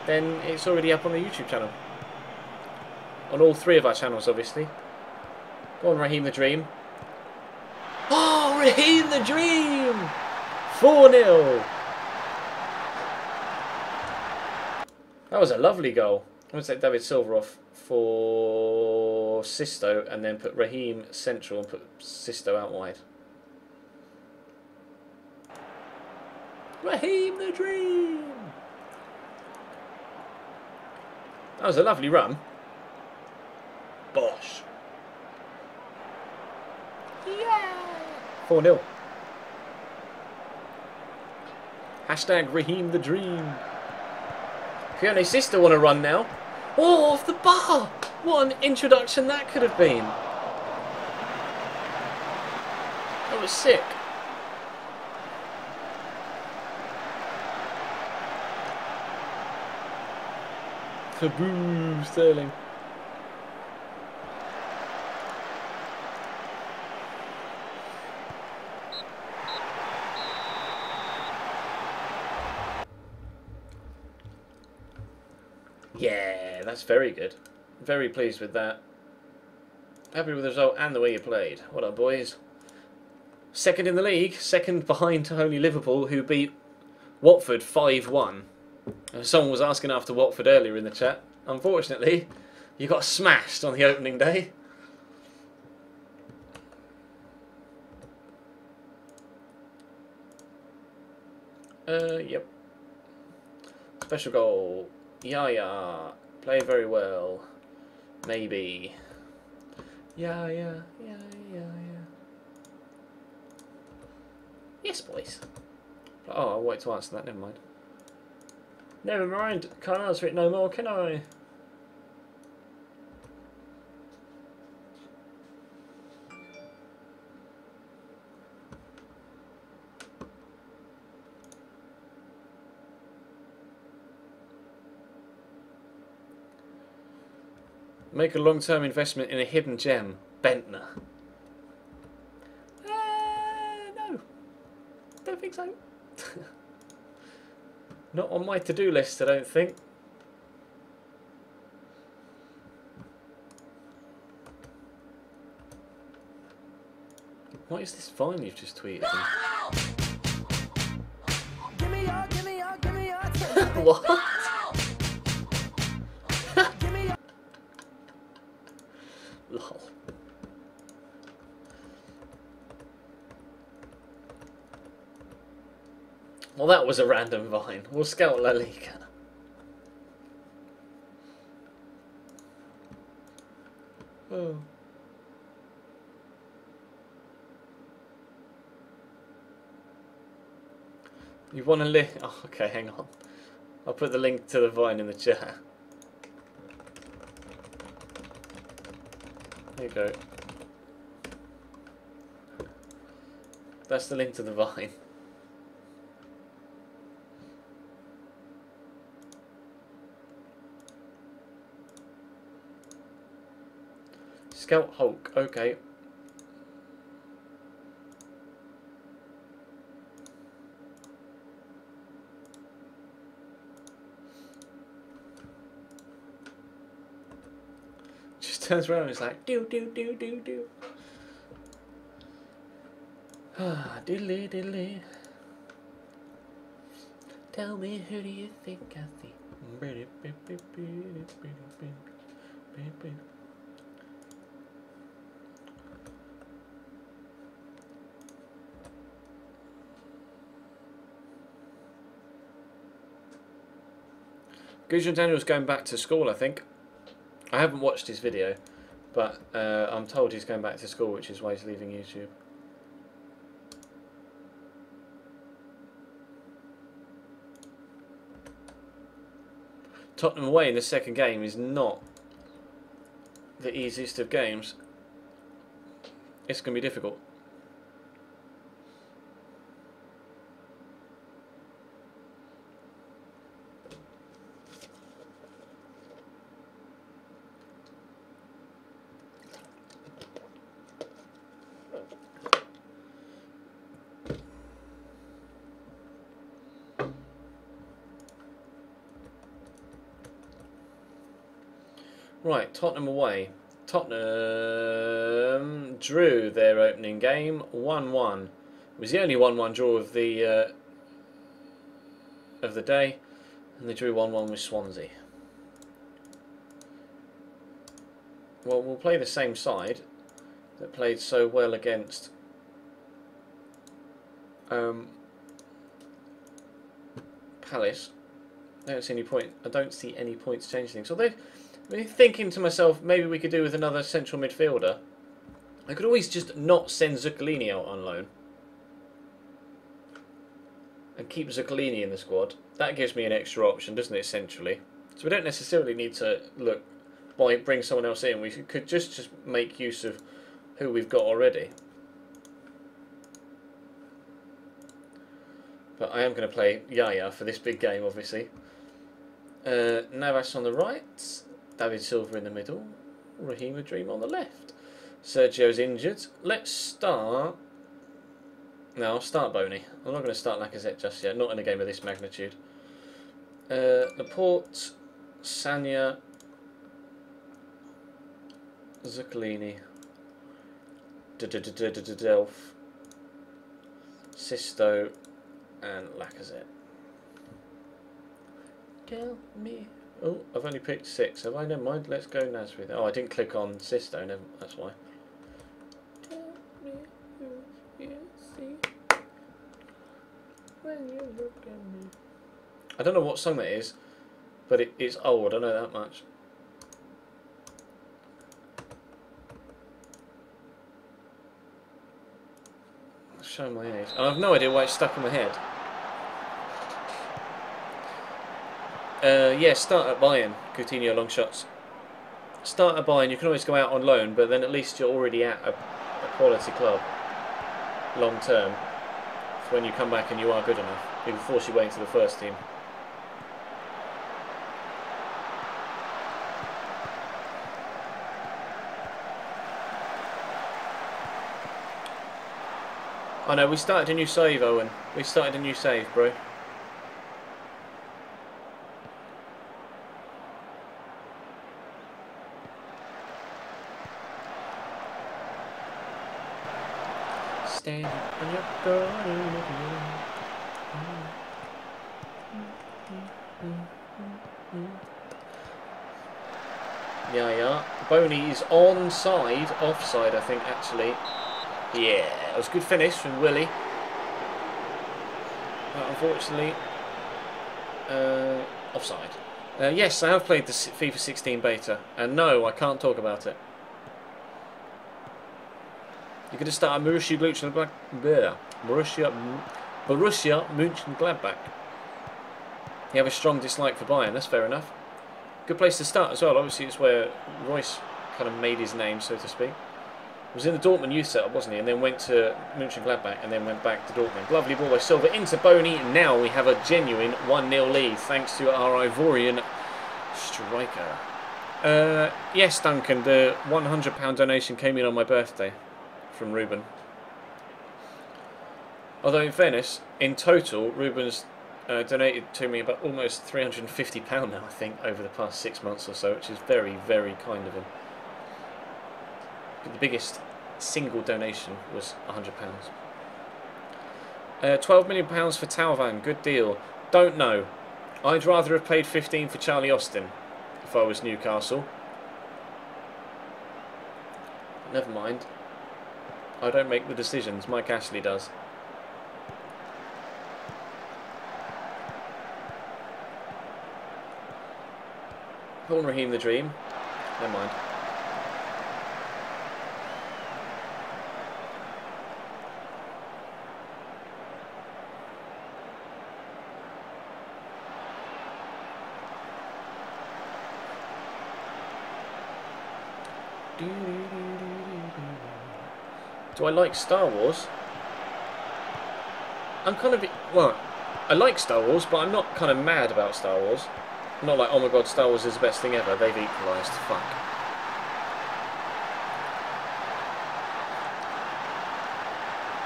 Speaker 1: then it's already up on the YouTube channel. On all three of our channels, obviously. Go on, Raheem the Dream. Oh, Raheem the Dream! 4-0. That was a lovely goal. I'm going to take David Silva off for Sisto and then put Raheem central and put Sisto out wide. Raheem the Dream! That was a lovely run. Bosh. Yeah! 4-0. Hashtag Raheem the Dream. Fiona Sister want to run now. Oh, off the bar! What an introduction that could have been. That was sick. Kaboom, Sterling. Yeah, that's very good. Very pleased with that. Happy with the result and the way you played. What up, boys? Second in the league. Second behind only Liverpool, who beat Watford 5-1. Someone was asking after Watford earlier in the chat. Unfortunately, you got smashed on the opening day. Yep. Special goal. Yeah. Play very well. Maybe. Yeah. Yes, boys. Oh, I wanted to answer that. Never mind. Never mind. Can't answer it no more, can I? Make a long-term investment in a hidden gem. Bentner. No. Don't think so. Not on my to-do list, I don't think. What is this Vine you've just tweeted? What? Lol. Well, that was a random Vine. We'll scout La Liga. Oh. You want to link? Oh, okay, hang on. I'll put the link to the Vine in the chat. There you go. That's the link to the Vine. Scout Hulk, okay. Just turns around and it's like, do, do, do, do, do. Ah, diddly, diddly. Tell me, who do you think I see? Gujan Daniel's going back to school, I think. I haven't watched his video, but I'm told he's going back to school, which is why he's leaving YouTube. Tottenham away in the second game is not the easiest of games. It's going to be difficult. Right, Tottenham away. Tottenham drew their opening game 1-1. It was the only 1-1 draw of the day, and they drew 1-1 with Swansea. Well, we'll play the same side that played so well against Palace. I don't see any point. I don't see any points changing things. Although, I'm thinking to myself, maybe we could do with another central midfielder. I could always just not send Zuccolini out on loan and keep Zuccolini in the squad. That gives me an extra option, doesn't it, essentially? So we don't necessarily need to bring someone else in. We could just make use of who we've got already. But I am going to play Yaya for this big game, obviously. Navas on the right. David Silva in the middle. Raheem Dream on the left. Sergio's injured. Let's start... No, I'll start Boney. I'm not going to start Lacazette just yet. Not in a game of this magnitude. Laporte, Sanya, Zuccolini, Delph, Sisto, and Lacazette. Tell me. Oh, I've only picked 6. Have I? Never mind. Let's go Nasrid. Oh, I didn't click on Sisto. Never. That's why. Tell me who you see when you look at me. I don't know what song that is, but it's old. I know that much. I'll show my age. I have no idea why it's stuck in my head. Yeah, start at Bayern, Coutinho long shots. Start at Bayern, you can always go out on loan, but then at least you're already at a quality club long term. For when you come back and you are good enough, it will force your way into the first team. I know, we started a new save, Owen. We started a new save, bro. Yeah. Boney is onside, offside, I think, actually. Yeah, it was a good finish from Willie. But unfortunately, offside. Yes, I have played the FIFA 16 beta, and no, I can't talk about it. You're going to start at Borussia Mönchengladbach. You have a strong dislike for Bayern, that's fair enough. Good place to start as well. Obviously, it's where Royce kind of made his name, so to speak. Was in the Dortmund youth setup, wasn't he? And then went to Mönchengladbach and then went back to Dortmund. Lovely ball by Silva into Boney. Now we have a genuine 1-0 lead thanks to our Ivorian striker. Yes, Duncan, the £100 donation came in on my birthday from Ruben. Although, in fairness, in total, Ruben's donated to me about almost £350 now, I think, over the past 6 months or so, which is very, very kind of him. But the biggest single donation was £100. £12 million for Talvan, good deal. Don't know. I'd rather have paid 15 for Charlie Austin if I was Newcastle. Never mind. I don't make the decisions, Mike Ashley does. Go on, Raheem the Dream. Never mind. Do I like Star Wars? I'm kind of... Well, I like Star Wars, but I'm not kind of mad about Star Wars. I'm not like, oh my god, Star Wars is the best thing ever. They've equalised. Fuck.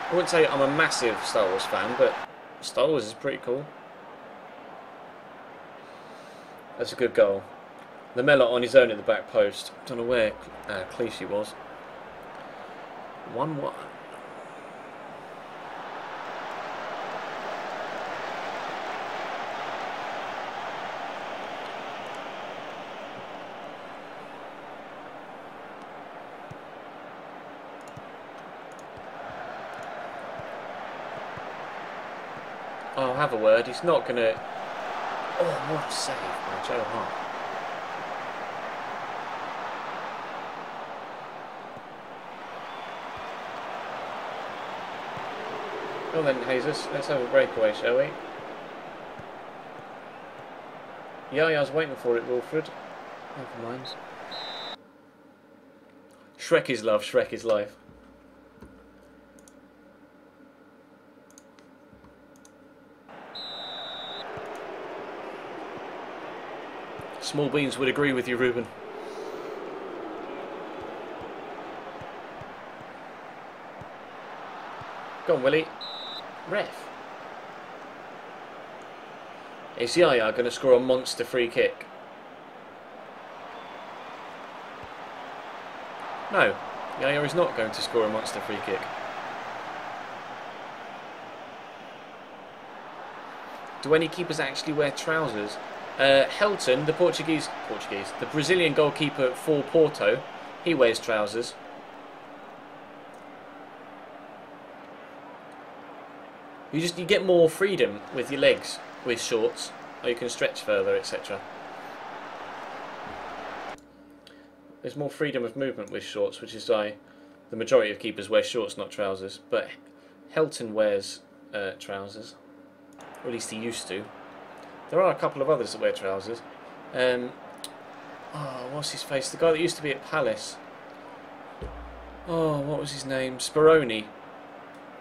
Speaker 1: I wouldn't say I'm a massive Star Wars fan, but Star Wars is pretty cool. That's a good goal. Lamella on his own at the back post. Don't know where Clichy was. 1-1. I'll have a word. He's not going to... Oh, what a save by Joe Hart. Well then, Jesus, let's have a breakaway, shall we? Yeah, I was waiting for it, Wilfred. Never mind. Shrek is love, Shrek is life. Small Beans would agree with you, Ruben. Go on, Willie. Ref. Is Yaya going to score a monster free kick? No, Yaya is not going to score a monster free kick. Do any keepers actually wear trousers? Helton, the Brazilian goalkeeper for Porto, he wears trousers. You get more freedom with your legs with shorts, or you can stretch further, etc. There's more freedom of movement with shorts, which is why the majority of keepers wear shorts, not trousers. But Helton wears trousers, or at least he used to. There are a couple of others that wear trousers. Oh, what's his face? The guy that used to be at Palace. Oh, what was his name? Speroni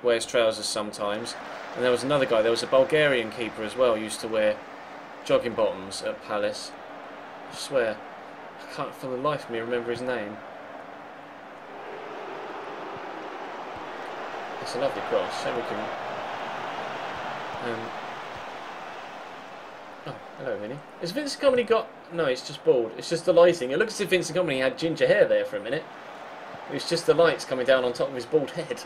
Speaker 1: wears trousers sometimes. And there was another guy, there was a Bulgarian keeper as well, used to wear jogging bottoms at Palace. I swear, I can't for the life of me remember his name. It's a lovely cross, so we can... Oh, hello, Vinny. Has Vincent Company got... No, it's just bald. It's just the lighting. It looks as if Vincent Company had ginger hair there for a minute. It's just the lights coming down on top of his bald head.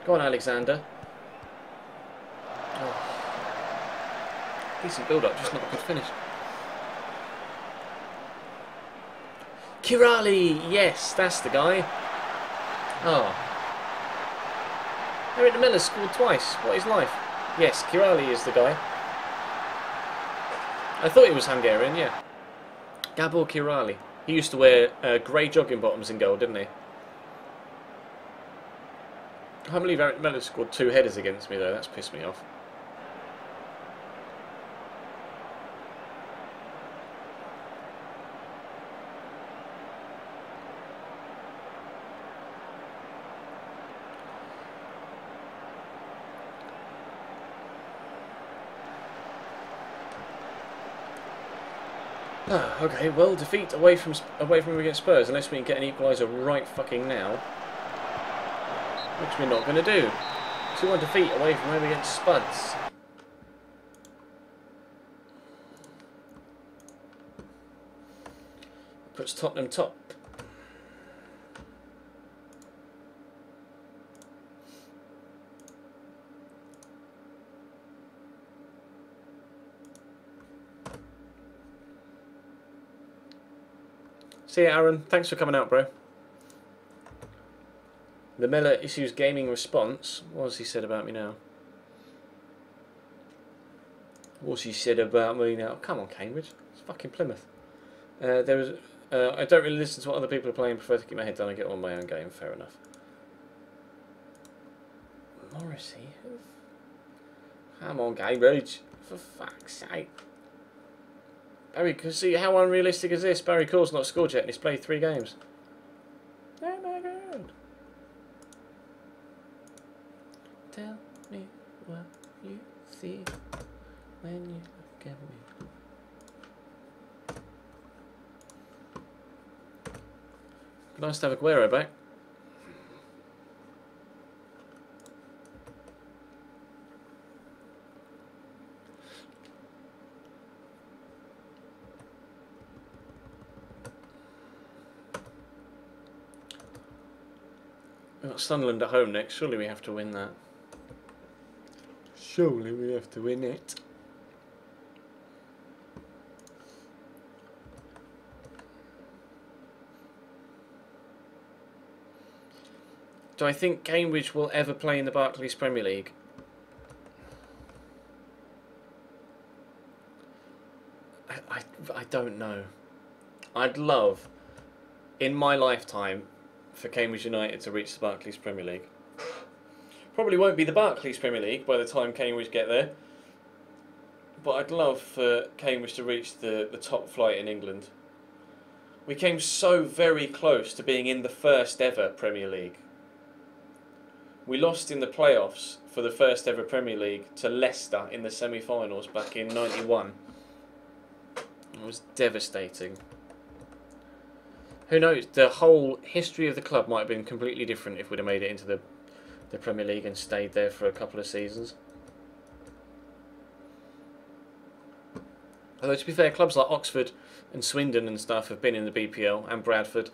Speaker 1: Go on, Alexander. Oh. Decent build-up, just not a good finish. Kirali! Yes, that's the guy. Oh. Eric Miller scored twice. What is life? Yes, Kirali is the guy. I thought he was Hungarian, yeah. Gabor Kirali. He used to wear grey jogging bottoms in goal, didn't he? I can't believe Eric Miller scored 2 headers against me, though. That's pissed me off. Ah, okay, well, defeat away from against Spurs, unless we can get an equaliser right fucking now, which we're not going to do. 2-1 defeat away from home against Spuds. Puts Tottenham top. See ya, Aaron. Thanks for coming out, bro. The Miller issues gaming response. What has he said about me now? What's he said about me now? Come on, Cambridge. It's fucking Plymouth. I don't really listen to what other people are playing. Prefer to keep my head down and get on my own game. Fair enough. Morrissey? Come on, Cambridge. For fuck's sake. Barry, see how unrealistic is this? Barry Call's not scored yet and he's played 3 games. Oh my god. Tell me what you see when you look at me. Nice to have Aguero back. We've got Sunderland at home next. Surely we have to win that. Surely we have to win it. Do I think Cambridge will ever play in the Barclays Premier League? I don't know. I'd love, in my lifetime, for Cambridge United to reach the Barclays Premier League. Probably won't be the Barclays Premier League by the time Cambridge get there. But I'd love for Cambridge to reach the top flight in England. We came so very close to being in the first ever Premier League. We lost in the playoffs for the first ever Premier League to Leicester in the semi-finals back in '91. It was devastating. Who knows, the whole history of the club might have been completely different if we'd have made it into the Premier League and stayed there for a couple of seasons. Although to be fair, clubs like Oxford and Swindon and stuff have been in the BPL, and Bradford,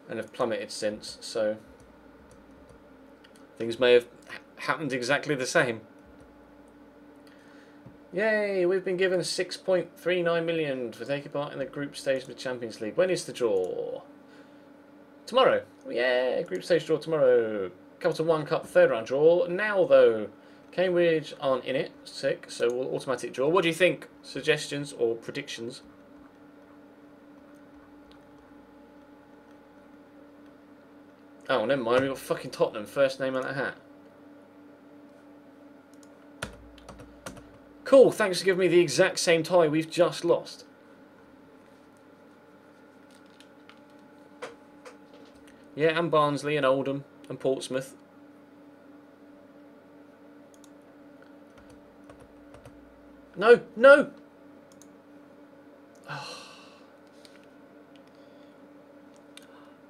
Speaker 1: and have plummeted since, so things may have happened exactly the same. Yay, we've been given 6.39 million for taking part in the group stage of the Champions League. When is the draw? Tomorrow. Yeah, group stage draw tomorrow. Capital One Cup third round draw. Now though, Cambridge aren't in it. Sick, so we'll automatic draw. What do you think? Suggestions or predictions? Oh, never mind, we've got fucking Tottenham, first name on that hat. Cool, thanks for giving me the exact same tie we've just lost. Yeah, and Barnsley and Oldham and Portsmouth. No, no!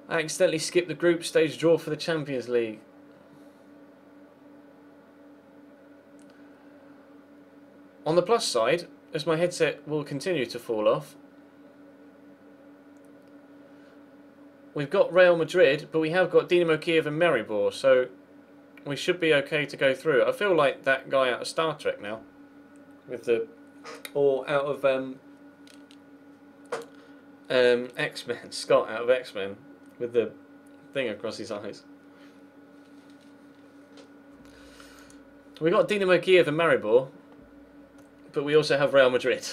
Speaker 1: I accidentally skipped the group stage draw for the Champions League. On the plus side, as my headset will continue to fall off, we've got Real Madrid, but we have got Dinamo Kiev and Maribor, so we should be okay to go through. I feel like that guy out of Star Trek now, with the, or out of X-Men, Scott out of X-Men, with the thing across his eyes. We got Dinamo Kiev and Maribor, but we also have Real Madrid.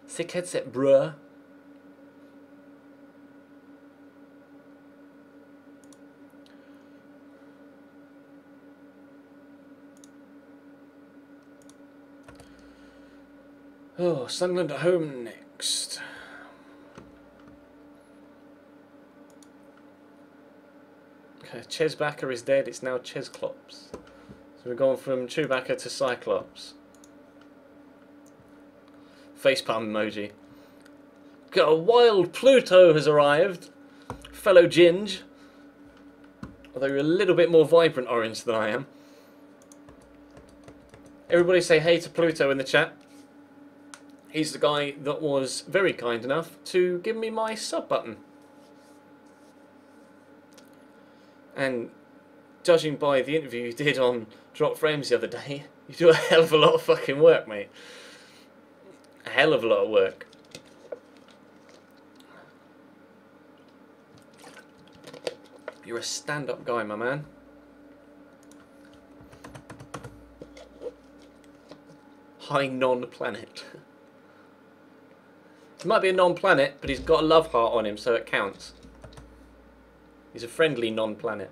Speaker 1: Sick headset, bruh. Oh, Sunderland at home next. Chewbacca is dead, it's now Chezclops. So we're going from Chewbacca to Cyclops. Facepalm emoji. Got a wild Pluto has arrived. Fellow Ginge. Although you're a little bit more vibrant orange than I am. Everybody say hey to Pluto in the chat. He's the guy that was very kind enough to give me my sub button. And judging by the interview you did on Drop Frames the other day, you do a hell of a lot of fucking work, mate. A hell of a lot of work. You're a stand-up guy, my man. High non-planet. He might be a non-planet, but he's got a love heart on him, so it counts. He's a friendly non-planet.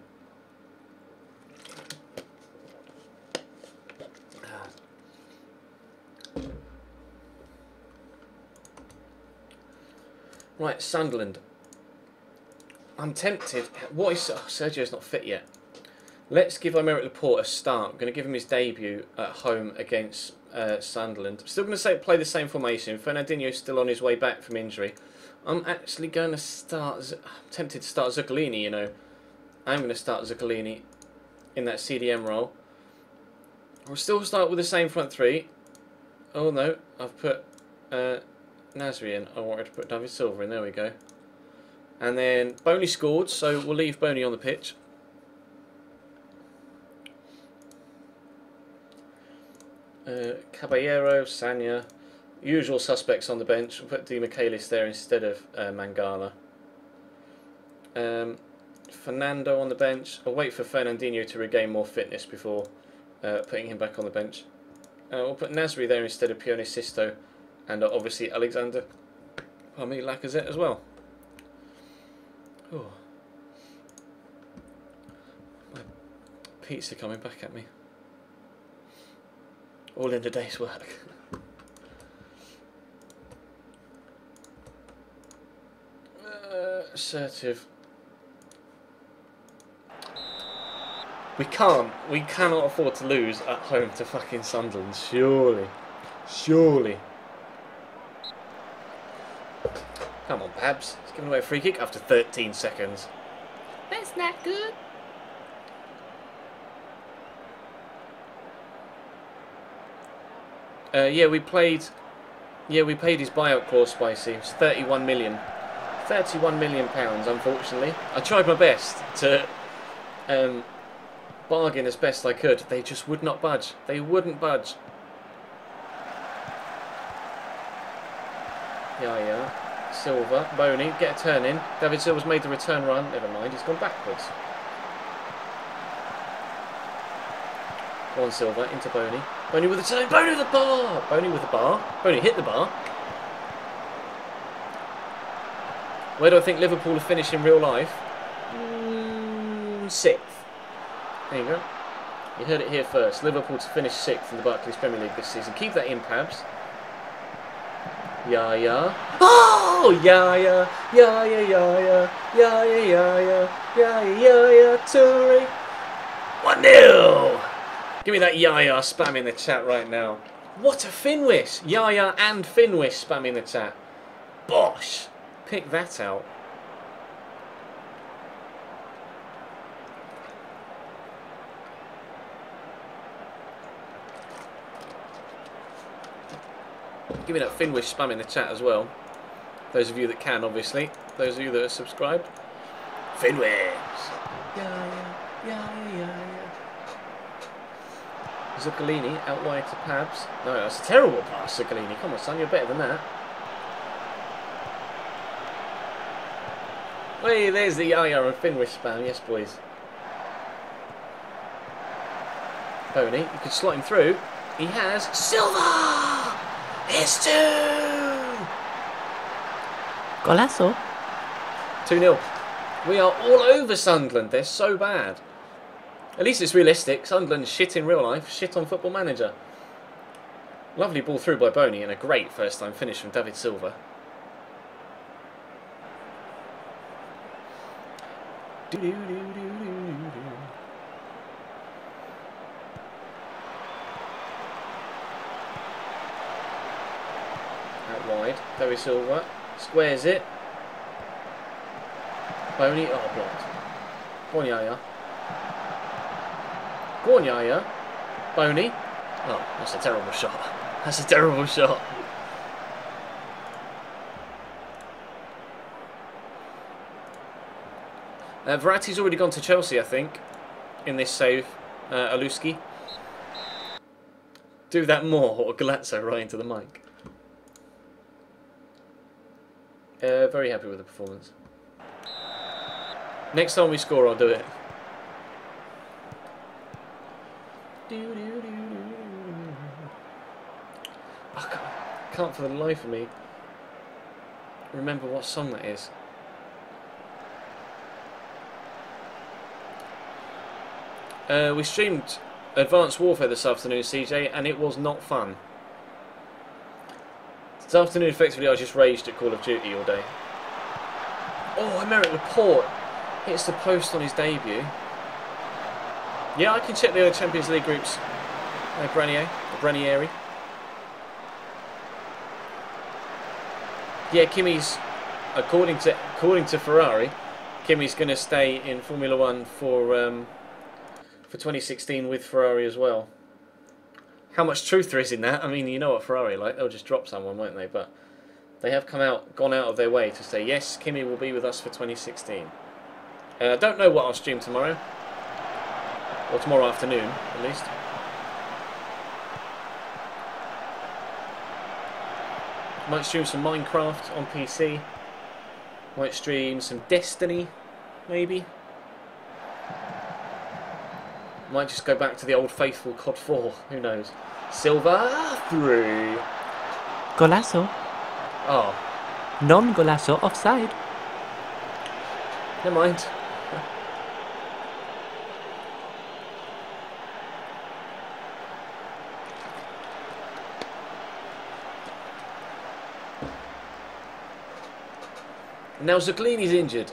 Speaker 1: Right, Sunderland. I'm tempted. What is... Oh, Sergio's not fit yet. Let's give Aymeric Laporte a start. I'm going to give him his debut at home against Sunderland. I'm still going to play the same formation. Fernandinho's still on his way back from injury. I'm actually going to start... I'm tempted to start Zuccolini, you know. I'm going to start Zuccolini in that CDM role. We'll still start with the same front three. Oh no, I've put Nasri in. I wanted to put David Silva in. There we go. And then Boney scored, so we'll leave Boney on the pitch. Caballero, Sanya, usual suspects on the bench. We'll put Di Michaelis there instead of Mangala. Fernando on the bench. I'll wait for Fernandinho to regain more fitness before putting him back on the bench. We'll put Nasri there instead of Pione Sisto, and obviously Alexander Lacazette as well. Oh. My pizza coming back at me. All in the day's work. Assertive. We cannot afford to lose at home to fucking Sunderland, surely. Surely. Come on, Babs. He's giving away a free kick after 13 seconds. That's not good. Yeah, we paid his buyout clause, Spicy. It's 31 million. 31 million pounds, unfortunately. I tried my best to bargain as best I could. They just would not budge. They wouldn't budge. Yeah. Silva, Boney, get a turn in. David Silva's made the return run. Never mind, he's gone backwards. Go on, Silva, into Boney. Boney with a turn. Boney with the bar. Boney with the bar. Boney hit the bar. Where do I think Liverpool will finish in real life? 6th. There you go. You heard it here first. Liverpool to finish 6th in the Barclays Premier League this season. Keep that in, Pabs. Yeah. Oh! Yeah. Toure. 1-0. Give me that Yaya spam in the chat right now. What a Finwish! Yaya and Finwish spam in the chat. Bosh! Pick that out. Give me that Finwish spam in the chat as well. Those of you that can, obviously. Those of you that are subscribed. Finwish! Yeah. Zuccolini out wide to Pabs. No, that's a terrible pass, Zuccolini. Come on, son, you're better than that. Hey, there's the Yaya and Finwish spam. Yes, boys. Boney, you could slot him through. He has. Silva! It's 2! Golazo. 2-0. We are all over Sunderland. They're so bad. At least it's realistic. Sunderland shit in real life, shit on Football Manager. Lovely ball through by Boney and a great first time finish from David Silva. Out wide. Very Silva. Squares it. Boney. Oh, blocked. Go on, Yaya. Go on, Yaya. Boney. Oh, that's a terrible shot. That's a terrible shot. Verratti's already gone to Chelsea, I think, in this save. Aluski. Do that more, or Galazzo right into the mic. Very happy with the performance. Next time we score, I'll do it. I can't for the life of me remember what song that is. We streamed Advanced Warfare this afternoon, CJ, and it was not fun. This afternoon, effectively, I just raged at Call of Duty all day. Oh, Aymeric Laporte hits the post on his debut. Yeah, I can check the other Champions League groups. Branieri. Yeah, Kimi's, according to Ferrari, Kimi's going to stay in Formula 1 for 2016 with Ferrari as well. How much truth there is in that? I mean, you know what Ferrari are like. They'll just drop someone, won't they? But they have gone out of their way to say, yes, Kimi will be with us for 2016. I don't know what I'll stream tomorrow. Or tomorrow afternoon, at least. Might stream some Minecraft on PC. Might stream some Destiny, maybe. Might just go back to the old faithful COD 4. Who knows? Silva through.
Speaker 2: Golazo.
Speaker 1: Oh.
Speaker 2: Non-golazo offside.
Speaker 1: Never mind. Now Zuccolini's injured.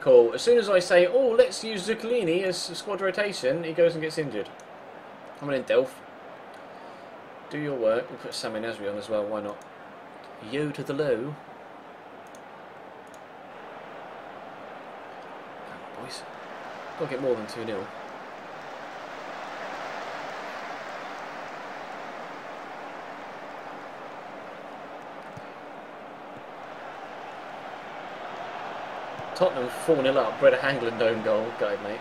Speaker 1: Cool. As soon as I say, oh, let's use Zuccolini as squad rotation, he goes and gets injured. Come on in, Delph. Do your work. We'll put Sami Nasri on as well, why not? Yo to the low. Come on, boys. Got to get more than 2-0. Tottenham 4-0 up, Breda Hangland own goal, guide mate.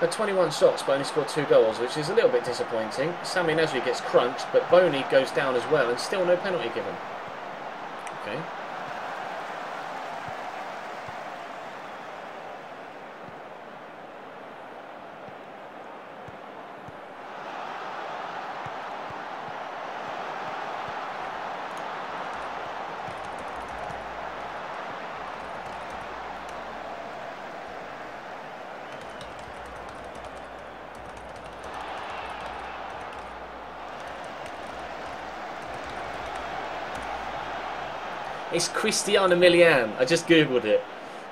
Speaker 1: Had 21 shots but only scored 2 goals, which is a little bit disappointing. Sami Nasri gets crunched, but Boney goes down as well, and still no penalty given. Okay. It's Cristiano Milian. I just googled it.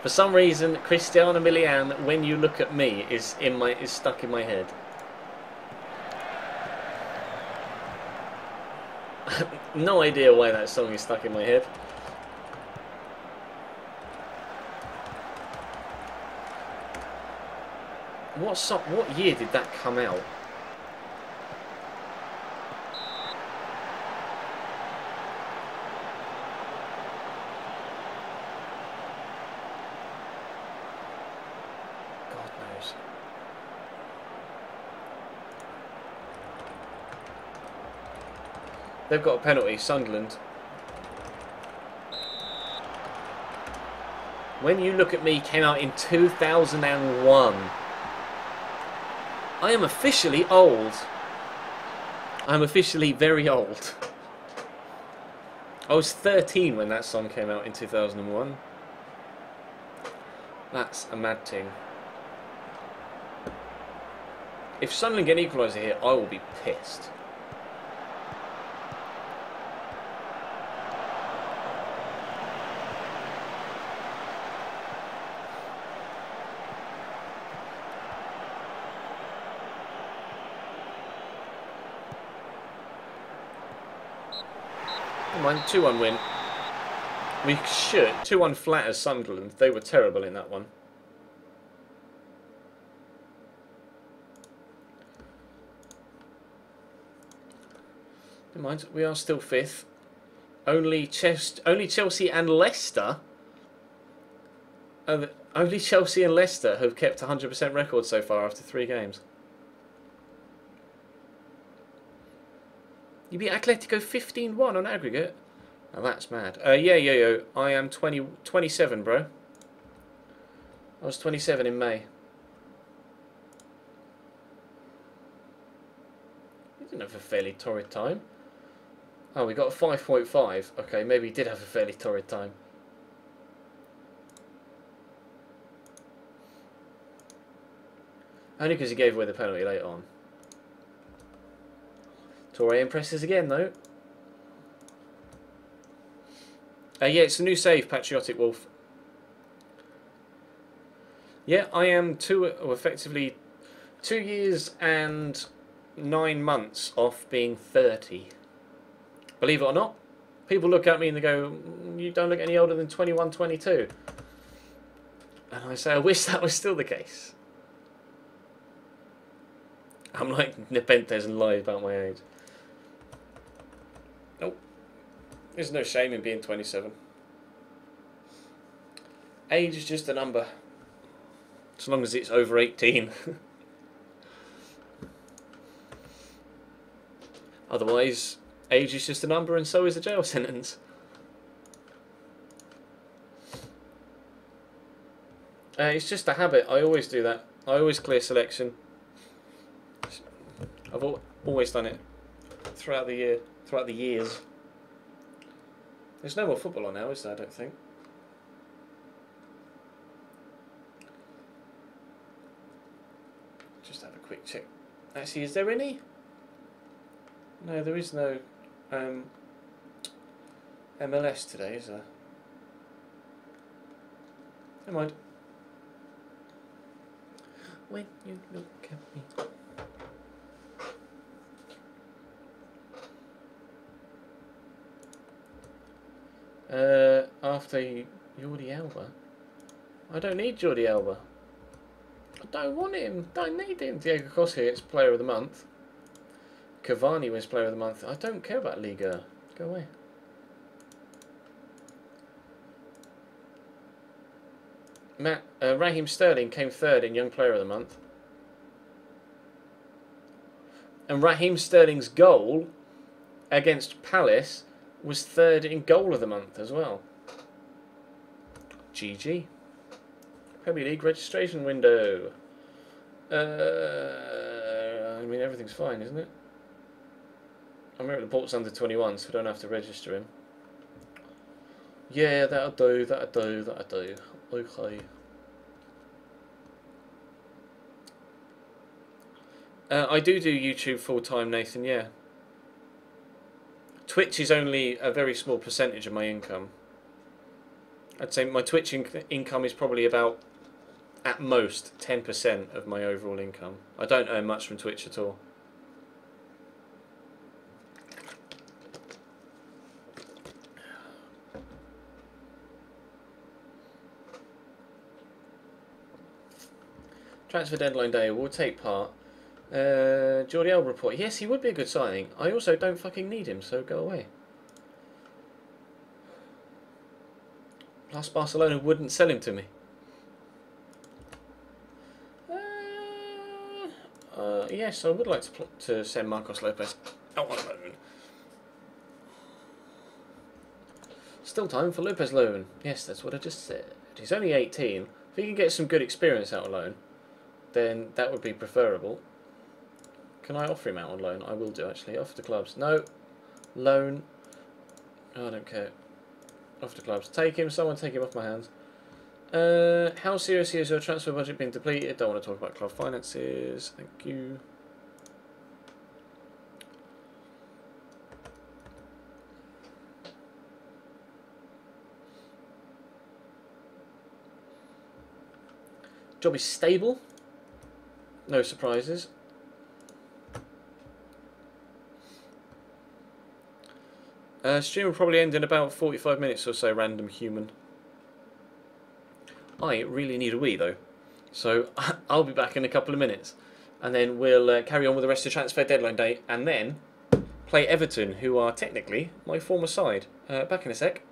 Speaker 1: For some reason, Cristiano Milian, when you look at me, is stuck in my head. No idea why that song is stuck in my head. What year did that come out? They've got a penalty, Sunderland. When You Look at Me came out in 2001. I am officially old. I'm officially very old. I was 13 when that song came out in 2001. That's a mad thing. If Sunderland get an equaliser here, I will be pissed. Never mind, 2-1 win. We should. 2-1 flat as Sunderland. They were terrible in that one. Never mind, we are still 5th. Only Chelsea and Leicester. Only Chelsea and Leicester have kept 100% record so far after 3 games. You beat Atletico 15-1 on aggregate? Now that's mad. Yeah. I am 27, bro. I was 27 in May. We didn't have a fairly torrid time. Oh, we got a 5.5. Okay, maybe he did have a fairly torrid time. Only because he gave away the penalty late on. Torre impresses again, though. Yeah, it's a new save, Patriotic Wolf. Yeah, I am effectively 2 years and 9 months off being 30. Believe it or not, people look at me and they go, you don't look any older than 21, 22. And I say, I wish that was still the case. I'm like Nepenthes and lie about my age. Nope. There's no shame in being 27. Age is just a number. As long as it's over 18. Otherwise, age is just a number and so is a jail sentence. It's just a habit. I always do that. I always clear selection. I've always done it throughout the year, throughout the years. There's no more football on now, is there? I don't think. Just have a quick check. Actually, is there any? No, there is no MLS today, is there? Never mind. When you look at me. After Jordi Alba. I don't need Jordi Alba. I don't want him. Don't need him. Diego Costa gets Player of the Month. Cavani wins Player of the Month. I don't care about Liga. Go away. Raheem Sterling came 3rd in Young Player of the Month. And Raheem Sterling's goal against Palace was 3rd in Goal of the Month as well. GG. Premier League registration window. I mean, everything's fine, isn't it? I remember the Port's under 21, so we don't have to register him. Yeah, that'll do, that'll do, that'll do. Okay. I do YouTube full-time, Nathan, yeah. Twitch is only a very small percentage of my income. I'd say my Twitch income is probably about, at most, 10% of my overall income. I don't earn much from Twitch at all. Transfer deadline day, we'll take part. Jordi Alba report. Yes, he would be a good signing. I also don't fucking need him, so go away. Plus, Barcelona wouldn't sell him to me. Yes, I would like to send Marcos Lopez out on loan. Still time for Lopez loan. Yes, that's what I just said. He's only 18. If he can get some good experience out on loan, then that would be preferable. Can I offer him out on loan? I will do, actually. Offer to clubs. No. Loan. Oh, I don't care. Offer to clubs. Take him. Someone take him off my hands. How seriously has your transfer budget been depleted? Don't want to talk about club finances. Thank you. Job is stable. No surprises. Stream will probably end in about 45 minutes or so, random human. I really need a wee though, so I'll be back in a couple of minutes, and then we'll carry on with the rest of transfer deadline day, and then play Everton, who are technically my former side. Back in a sec.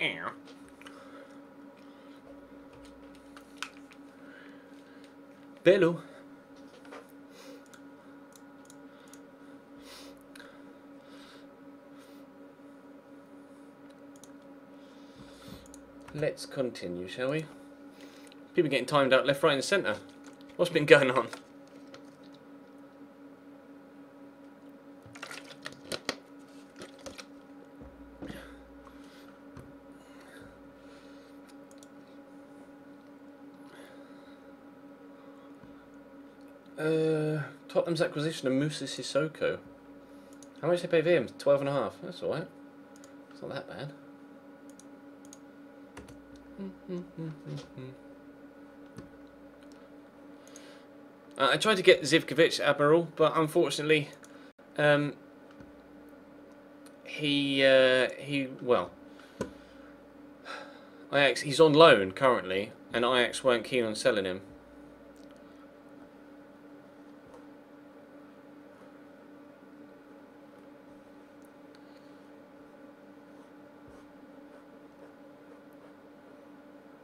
Speaker 1: Ow. Bello. Let's continue, shall we? People getting timed out left, right and centre. What's been going on? Tottenham's acquisition of Moussa Sissoko. How much did they pay for him? 12.5. That's alright. It's not that bad. I tried to get Zivkovic Admiral, but unfortunately, well, Ajax, he's on loan currently, and Ajax weren't keen on selling him.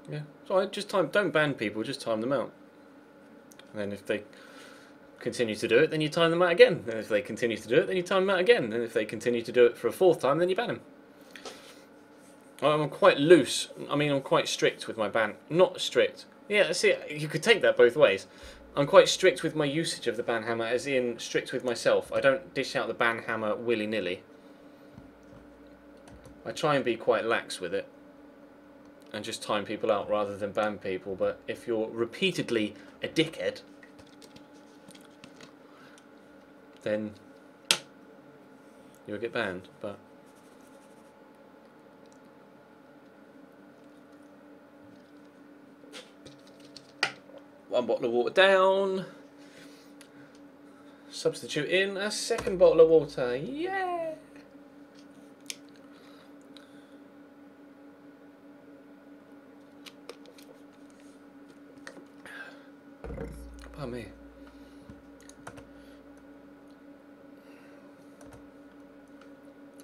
Speaker 1: Yeah, so I just don't ban people, just time them out. And then if they continue to do it, then you time them out again. And if they continue to do it, then you time them out again. And if they continue to do it for a fourth time, then you ban them. I'm quite loose. I mean, I'm quite strict with my ban. Not strict. Yeah, see, you could take that both ways. I'm quite strict with my usage of the ban hammer, as in strict with myself. I don't dish out the ban hammer willy-nilly. I try and be quite lax with it. And just time people out rather than ban people. But if you're repeatedly a dickhead, then you'll get banned. But one bottle of water down. Substitute in a second bottle of water. Yeah.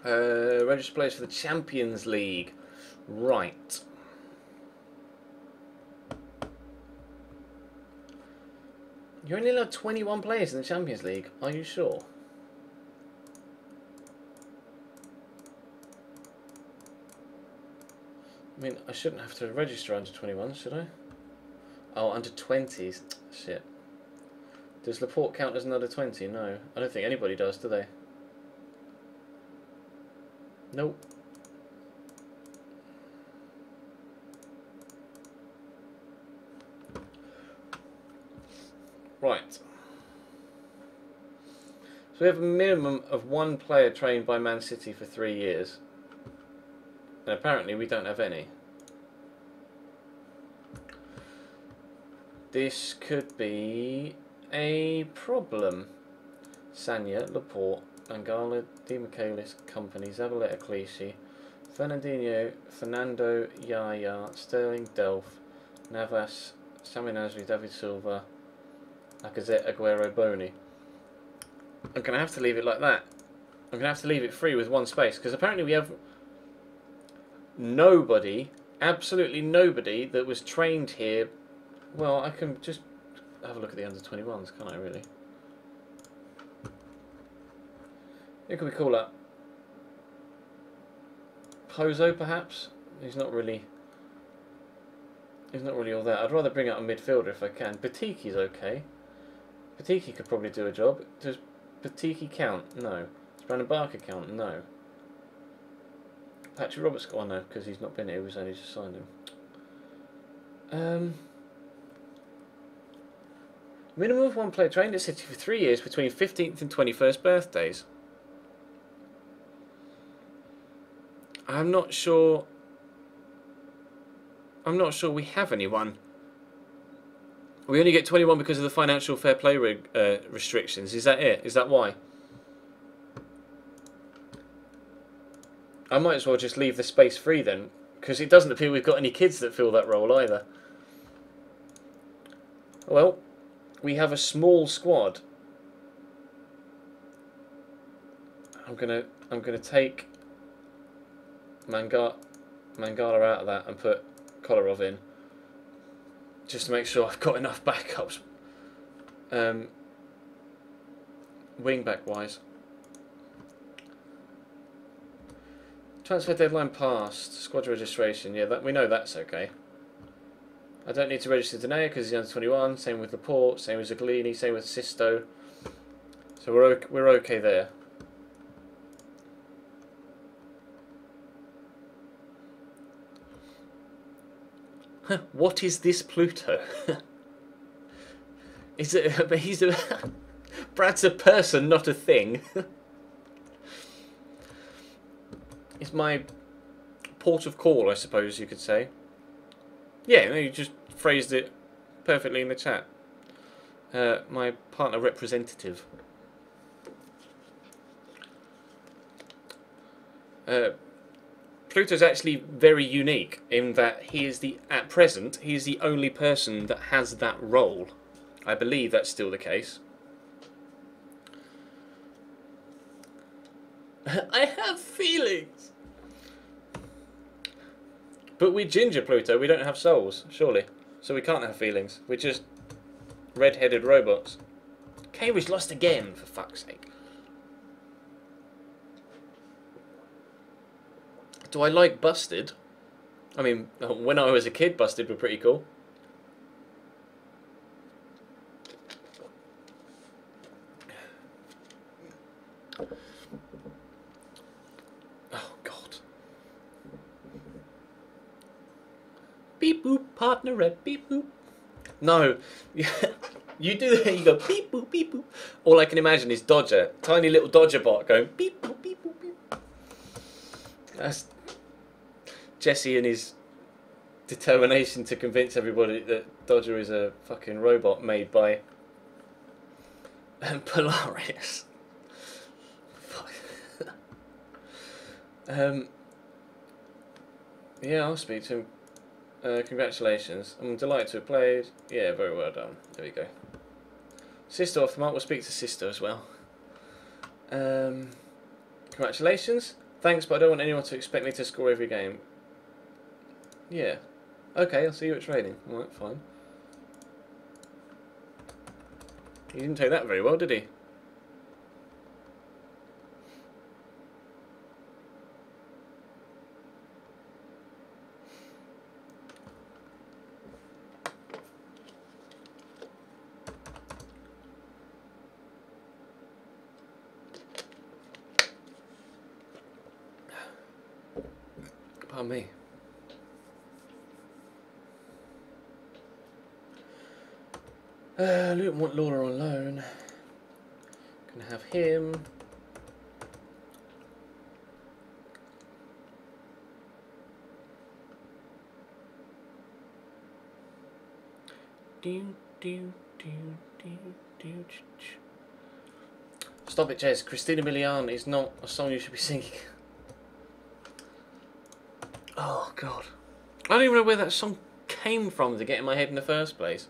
Speaker 1: Register players for the Champions League. Right. You're only allowed 21 players in the Champions League. Are you sure? I mean, I shouldn't have to register under 21, should I? Oh, under 20s. Shit. Does Laporte count as an under 20? No. I don't think anybody does, do they? Nope. Right. So we have a minimum of one player trained by Man City for 3 years. And apparently we don't have any. This could be a problem. Sanya, Laporte, Mangala, Di Michaelis, Company, Zabaleta, Clichy, Fernando, Yaya, Sterling, Delph, Navas, Sami Nasri, David Silva, Lacazette, Aguero, Boni. I'm going to have to leave it like that. I'm going to have to leave it free with one space, because apparently we have nobody, absolutely nobody, that was trained here. Well, I can just have a look at the under-21s, can't I, really? Who can we call up? Pozo, perhaps? He's not really all that. I'd rather bring out a midfielder if I can. Batiki's okay. Batiki could probably do a job. Does Batiki count? No. Does Brandon Barker count? No. Patrick Roberts, oh no, because he's not been here, we've only just signed him. Minimum of one player trained at City for 3 years between 15th and 21st birthdays. I'm not sure we have anyone. We only get 21 because of the financial fair play restrictions. Is that it? Is that why? I might as well just leave the space free then, because it doesn't appear we've got any kids that fill that role either. Well, we have a small squad. I'm gonna take Mangala out of that and put Kolarov in, just to make sure I've got enough backups. Wing back wise. Transfer deadline passed. Squad registration. Yeah, that we know that's okay. I don't need to register Denea because he's under 21. Same with Laporte. Same with Zaglini. Same with Sisto. So we're okay there. What is this Pluto? Is it? He's a. Brad's a person, not a thing. It's my port of call, I suppose you could say. Yeah, no, you just phrased it perfectly in the chat. My partner representative. Pluto's actually very unique in that he is at present, he is the only person that has that role. I believe that's still the case. I have feelings. But we're ginger, Pluto. We don't have souls, surely. So we can't have feelings. We're just red-headed robots. Cambridge lost again, for fuck's sake. Do I like Busted? I mean, when I was a kid, Busted were pretty cool. Oh, God. Beep boop, partner red, beep boop. No. You do that, you go beep boop, beep boop. All I can imagine is Dodger. Tiny little Dodger bot going beep boop, beep boop, beep. That's Jesse and his determination to convince everybody that Dodger is a fucking robot made by Polaris. Fuck. Yeah, I'll speak to him. Congratulations. I'm delighted to have played. Yeah, very well done. There we go. Sisto off the mark. We'll speak to Sisto as well. Congratulations. Thanks, but I don't want anyone to expect me to score every game. Yeah. Okay, I'll see you at training. Alright, fine. He didn't take that very well, did he? Pardon me. Luton want Lawler on loan. Gonna have him. Stop it, Jez. Christina Milian is not a song you should be singing. Oh, God. I don't even know where that song came from to get in my head in the first place.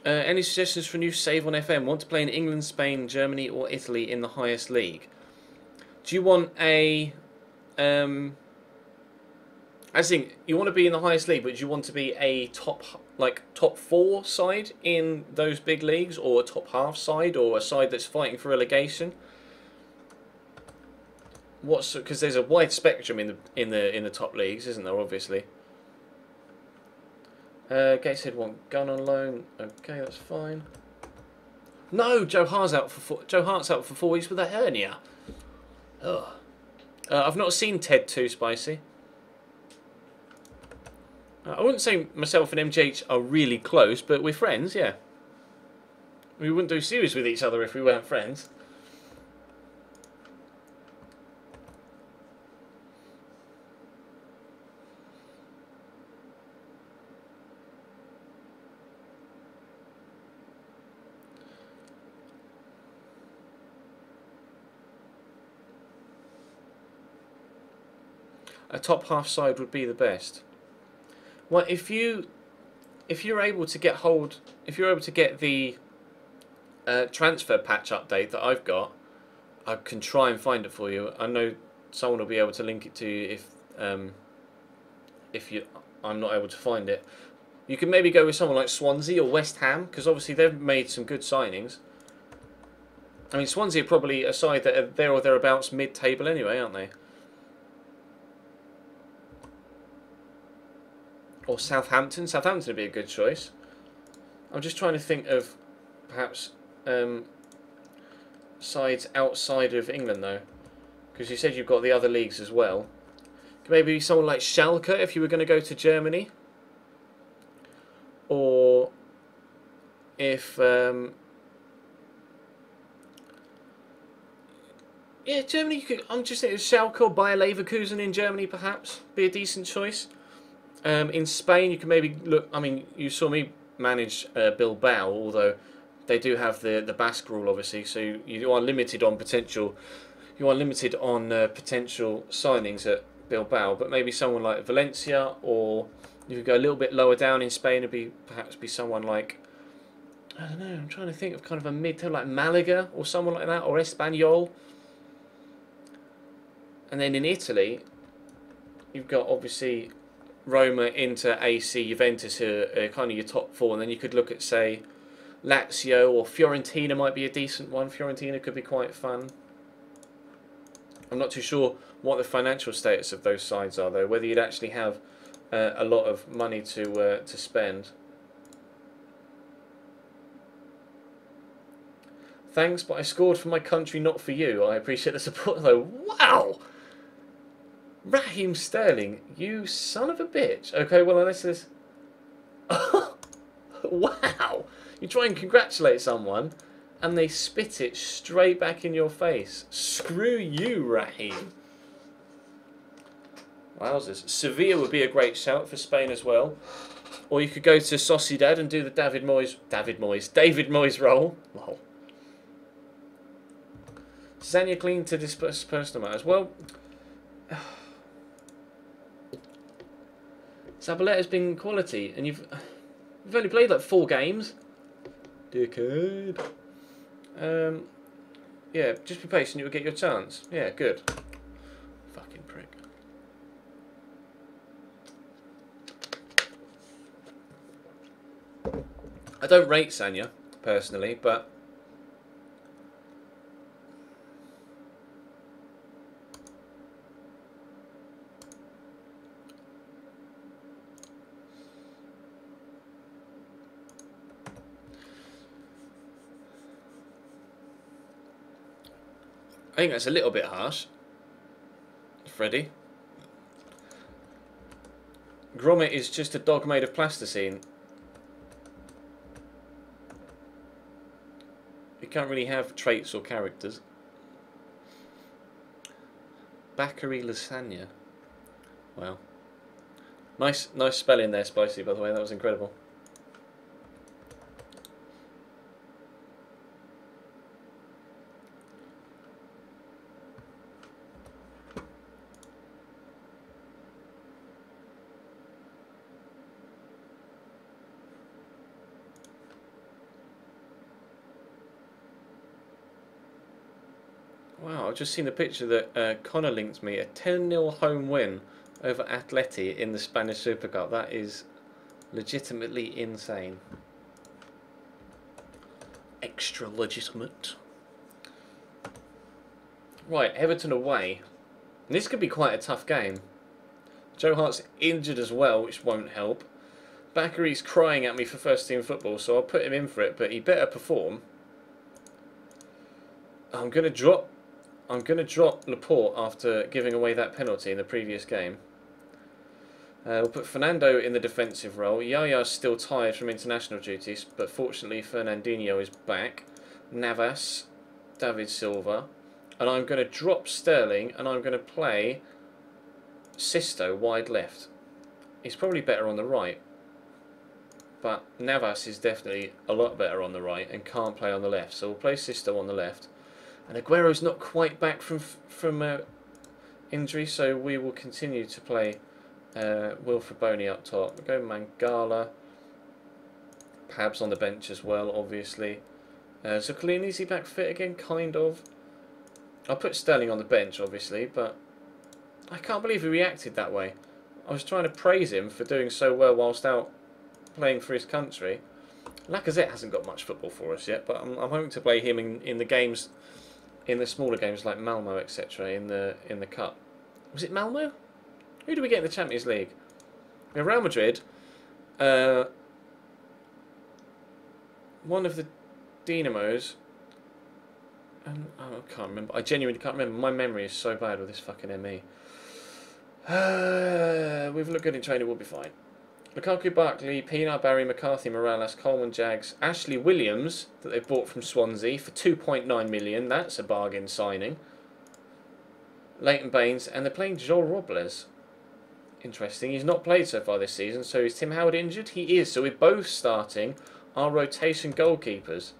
Speaker 1: Any suggestions for a new save on FM? Want to play in England, Spain, Germany or Italy in the highest league? Do you want a... I think you want to be in the highest league, but do you want to be a top 4 side in those big leagues, or a top half side, or a side that's fighting for relegation? Because there's a wide spectrum in the top leagues, isn't there? Obviously. Gateshead want Gun on loan. Okay, that's fine. No, Joe Hart's out for 4 weeks with a hernia. Ugh. I've not seen Ted Too Spicy. I wouldn't say myself and MGH are really close, but we're friends, yeah. We wouldn't do series with each other if we weren't friends. A top half side would be the best. Well, if you're able to get the transfer patch update that I've got, I can try and find it for you. I know someone will be able to link it to you if I'm not able to find it. You can maybe go with someone like Swansea or West Ham, because obviously they've made some good signings. I mean, Swansea are probably a side that are there or thereabouts mid-table anyway, aren't they? Or Southampton. Southampton would be a good choice. I'm just trying to think of perhaps sides outside of England though, because you said you've got the other leagues as well. Maybe someone like Schalke if you were going to go to Germany, or if yeah, Germany. You could. I'm just thinking Schalke or Bayer Leverkusen in Germany perhaps be a decent choice. In Spain, you can maybe look. I mean, you saw me manage Bilbao, although they do have the Basque rule, obviously. So you are limited on potential. You are limited on potential signings at Bilbao. But maybe someone like Valencia, or you could go a little bit lower down in Spain. It'd perhaps be someone like, I don't know. I'm trying to think of kind of a mid-table like Malaga or someone like that, or Espanyol. And then in Italy, you've got obviously Roma, Inter, AC, Juventus are kind of your top 4, and then you could look at, say, Lazio or Fiorentina might be a decent one. Fiorentina could be quite fun. I'm not too sure what the financial status of those sides are, though, whether you'd actually have a lot of money to spend. Thanks, but I scored for my country, not for you. I appreciate the support, though. Wow! Raheem Sterling, you son of a bitch. Okay, well, unless there's... Wow! You try and congratulate someone, and they spit it straight back in your face. Screw you, Raheem. Wowzers. Sevilla would be a great shout for Spain as well. Or you could go to Sociedad and do the David Moyes role. Lol. Zania clean to disperse personal matters. Well... Zabaleta's been quality, and you've only played like 4 games. Dickhead. Yeah, just be patient, you'll get your chance. Yeah, good. Fucking prick. I don't rate Sanya, personally, but... I think that's a little bit harsh. Freddie. Gromit is just a dog made of plasticine. You can't really have traits or characters. Bakery lasagna. Wow. Nice spelling there, Spicy, by the way. That was incredible. Wow, I've just seen the picture that Connor linked me. A 10-0 home win over Atleti in the Spanish Super Cup. That is legitimately insane. Extra legitimate. Right, Everton away. And this could be quite a tough game. Joe Hart's injured as well, which won't help. Bakari's crying at me for first team football, so I'll put him in for it, but he better perform. I'm going to drop Laporte after giving away that penalty in the previous game. We'll put Fernando in the defensive role. Yaya's still tired from international duties, but fortunately Fernandinho is back. Navas, David Silva. And I'm going to drop Sterling and I'm going to play Sisto wide left. He's probably better on the right. But Navas is definitely a lot better on the right and can't play on the left. So we'll play Sisto on the left. And Aguero's not quite back from injury, so we will continue to play Wilfred Boney up top. We'll go Mangala. Pab's on the bench as well, obviously. Zuccolini, is he back fit again? Kind of. I'll put Sterling on the bench, obviously, but I can't believe he reacted that way. I was trying to praise him for doing so well whilst out playing for his country. Lacazette hasn't got much football for us yet, but I'm hoping to play him in the games, in the smaller games like Malmo, etc. in the cup. Was it Malmo? Who do we get in the Champions League? We have Real Madrid. One of the Dynamos. And I can't remember. I genuinely can't remember. My memory is so bad with this fucking ME. We've looked good in training. We'll be fine. Lukaku, Barkley, Pina, Barry, McCarthy, Morales, Coleman, Jags, Ashley Williams that they bought from Swansea for 2.9 million. That's a bargain signing. Leighton Baines, and they're playing Joel Robles. Interesting. He's not played so far this season. So is Tim Howard injured? He is. So we're both starting our rotation goalkeepers.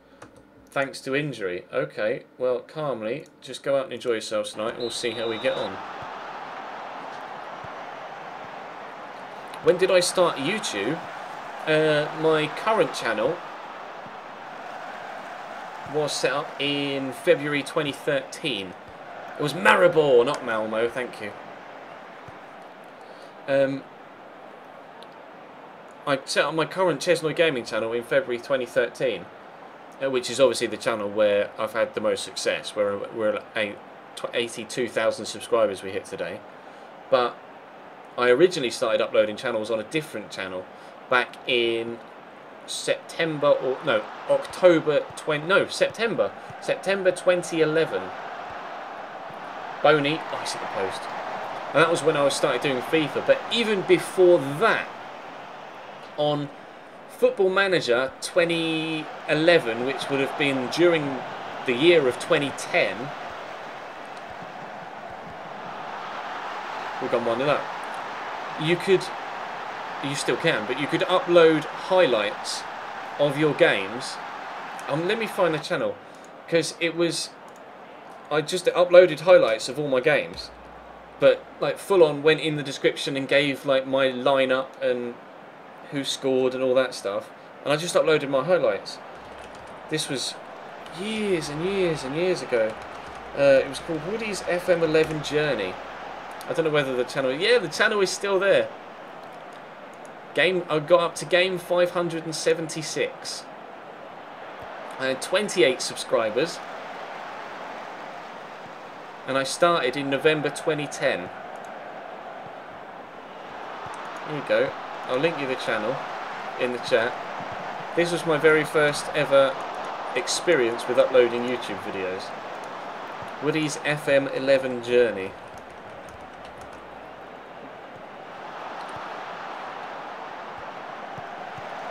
Speaker 1: Thanks to injury. Okay, well, calmly, just go out and enjoy yourselves tonight and we'll see how we get on. When did I start YouTube? My current channel was set up in February 2013. It was Maribor, not Malmo, thank you. I set up my current Chesnoy Gaming channel in February 2013. Which is obviously the channel where I've had the most success. We're at 82,000 subscribers we hit today. But I originally started uploading channels on a different channel back in September 2011. Boney, nice at the post. And that was when I started doing FIFA. But even before that, on Football Manager 2011, which would have been during the year of 2010, we've gone 1-0 up. You still can, but you could upload highlights of your games. Let me find the channel, because I just uploaded highlights of all my games, but like full on went in the description and gave like my lineup and who scored and all that stuff, and I just uploaded my highlights. This was years and years and years ago. It was called Woody's FM11 Journey. I don't know whether the channel... Yeah, the channel is still there. I got up to game 576. I had 28 subscribers. And I started in November 2010. Here you go. I'll link you the channel in the chat. This was my very first ever experience with uploading YouTube videos. Woody's FM11 Journey.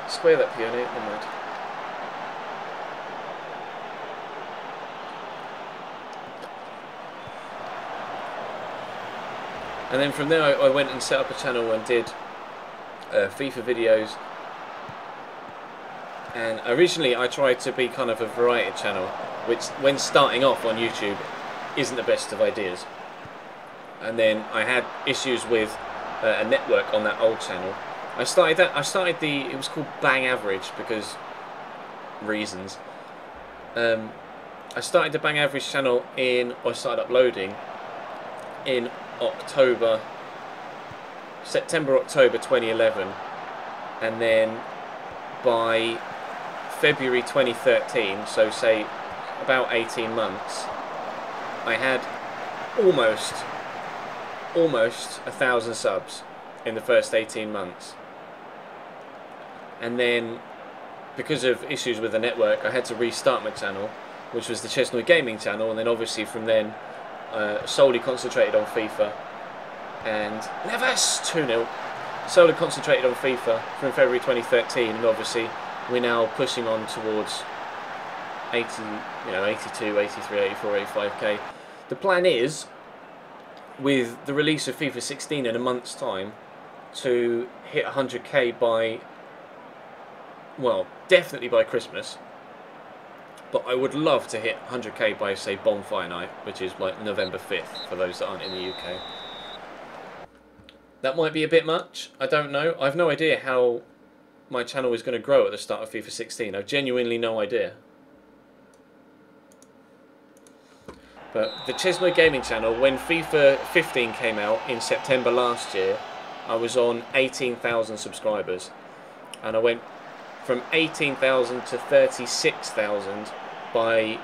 Speaker 1: Square that piano, never mind. And then from there I went and set up a channel and did FIFA videos. And originally I tried to be kind of a variety channel, which when starting off on YouTube isn't the best of ideas. And then I had issues with a network on that old channel. It was called Bang Average because reasons. I started the Bang Average channel I started uploading in September, October 2011, and then by February 2013, so say about 18 months, I had almost 1,000 subs in the first 18 months. And then, because of issues with the network, I had to restart my channel, which was the Chesnoy Gaming channel, and then obviously from then solely concentrated on FIFA. And Navas 2-0. Solely concentrated on FIFA from February 2013, and obviously we're now pushing on towards 82, 83, 84, 85k. The plan is, with the release of FIFA 16 in a month's time, to hit 100k by, well, definitely by Christmas. But I would love to hit 100k by, say, Bonfire Night, which is like November 5th, for those that aren't in the UK. That might be a bit much, I don't know. I've no idea how my channel is going to grow at the start of FIFA 16. I've genuinely no idea. But the Chesnoy Gaming channel, when FIFA 15 came out in September last year, I was on 18,000 subscribers. And I went from 18,000 to 36,000 by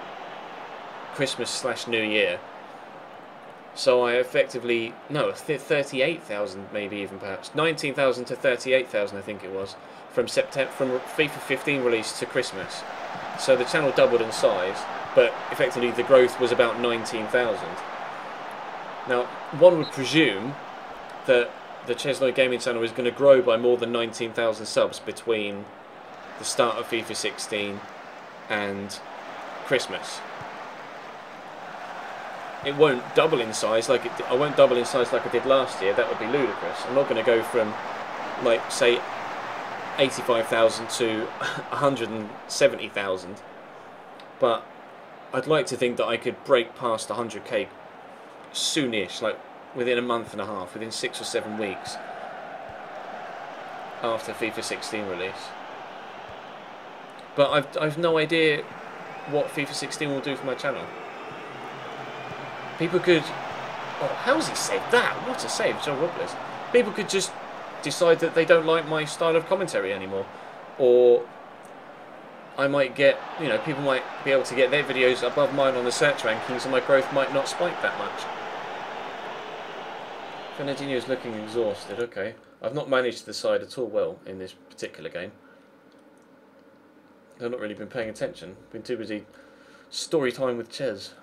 Speaker 1: Christmas/New Year. So I effectively, no, 38,000 maybe even perhaps, 19,000 to 38,000 I think it was, from FIFA 15 release to Christmas. So the channel doubled in size, but effectively the growth was about 19,000. Now, one would presume that the Chesnoy Gaming channel is going to grow by more than 19,000 subs between the start of FIFA 16 and Christmas. It won't double in size like I won't double in size like I did last year. That would be ludicrous. I'm not going to go from, like, say, 85,000 to 170,000. But I'd like to think that I could break past 100k soonish, like within a month and a half, within 6 or 7 weeks after FIFA 16 release. But I've no idea what FIFA 16 will do for my channel. People could... Oh, how's he saved that? What a save, Joe Robles. People could just decide that they don't like my style of commentary anymore. Or I might get... You know, people might be able to get their videos above mine on the search rankings and my growth might not spike that much. Fernandinho's looking exhausted. Okay. I've not managed the side at all well in this particular game. I've not really been paying attention. Been too busy story time with Ches.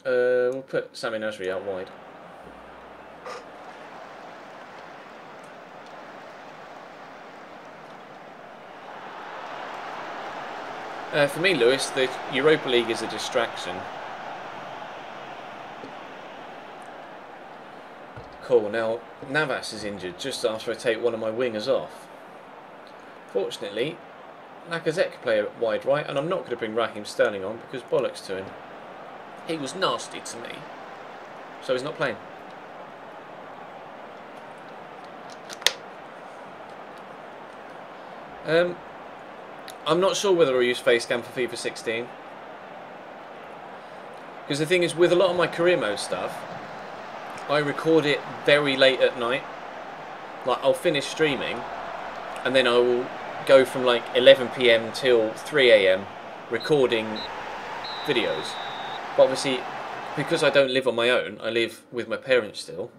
Speaker 1: We'll put Sami Nasri out wide. For me, Lewis, the Europa League is a distraction. Cool, now Navas is injured just after I take one of my wingers off. Fortunately, Lacazette can play wide right, and I'm not going to bring Raheem Sterling on because bollocks to him. He was nasty to me, so he's not playing. I'm not sure whether I'll use Facecam for FIFA 16. Because the thing is, with a lot of my career mode stuff, I record it very late at night. Like, I'll finish streaming, and then I will go from like 11 PM till 3 AM recording videos. But obviously, because I don't live on my own, I live with my parents still.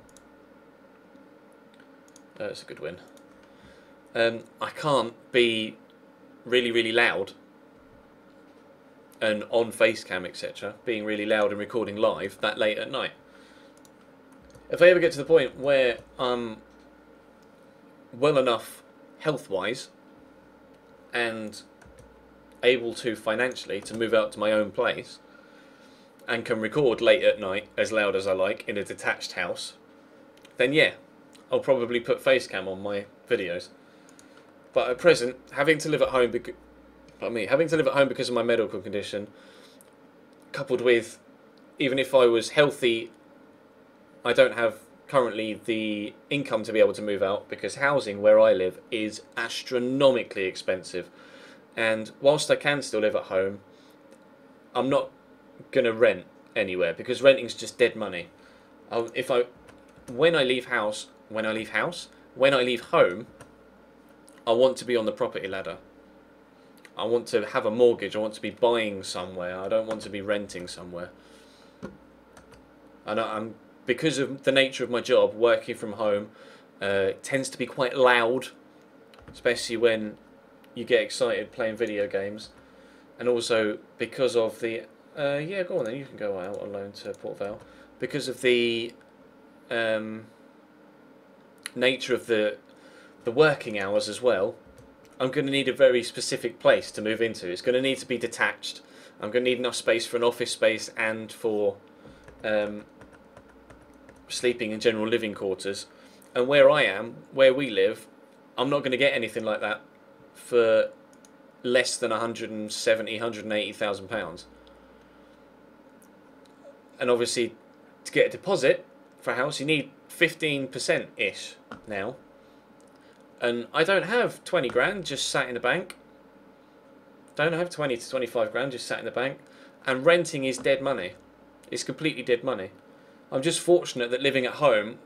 Speaker 1: That's a good win. I can't be really, really loud and on Facecam, etc., being really loud and recording live that late at night. If I ever get to the point where I'm well enough health-wise and able to financially to move out to my own place and can record late at night as loud as I like in a detached house, then yeah, I'll probably put Facecam on my videos. But at present, having to live at home because of my medical condition, coupled with, even if I was healthy, I don't have currently the income to be able to move out because housing where I live is astronomically expensive. And whilst I can still live at home, I'm not going to rent anywhere because renting's just dead money. When I leave home, I want to be on the property ladder. I want to have a mortgage. I want to be buying somewhere. I don't want to be renting somewhere. And because of the nature of my job, working from home tends to be quite loud, especially when you get excited playing video games. And also because of the... yeah, go on then. You can go out on loan to Port Vale. Because of the nature of the working hours as well, I'm going to need a very specific place to move into. It's going to need to be detached. I'm going to need enough space for an office space and for sleeping in general living quarters. And where we live, I'm not going to get anything like that for less than £170,000, £180,000. And obviously, to get a deposit for a house, you need 15%-ish now. And I don't have 20 grand just sat in the bank. Don't have 20 to 25 grand just sat in the bank. And renting is dead money. It's completely dead money. I'm just fortunate that living at home,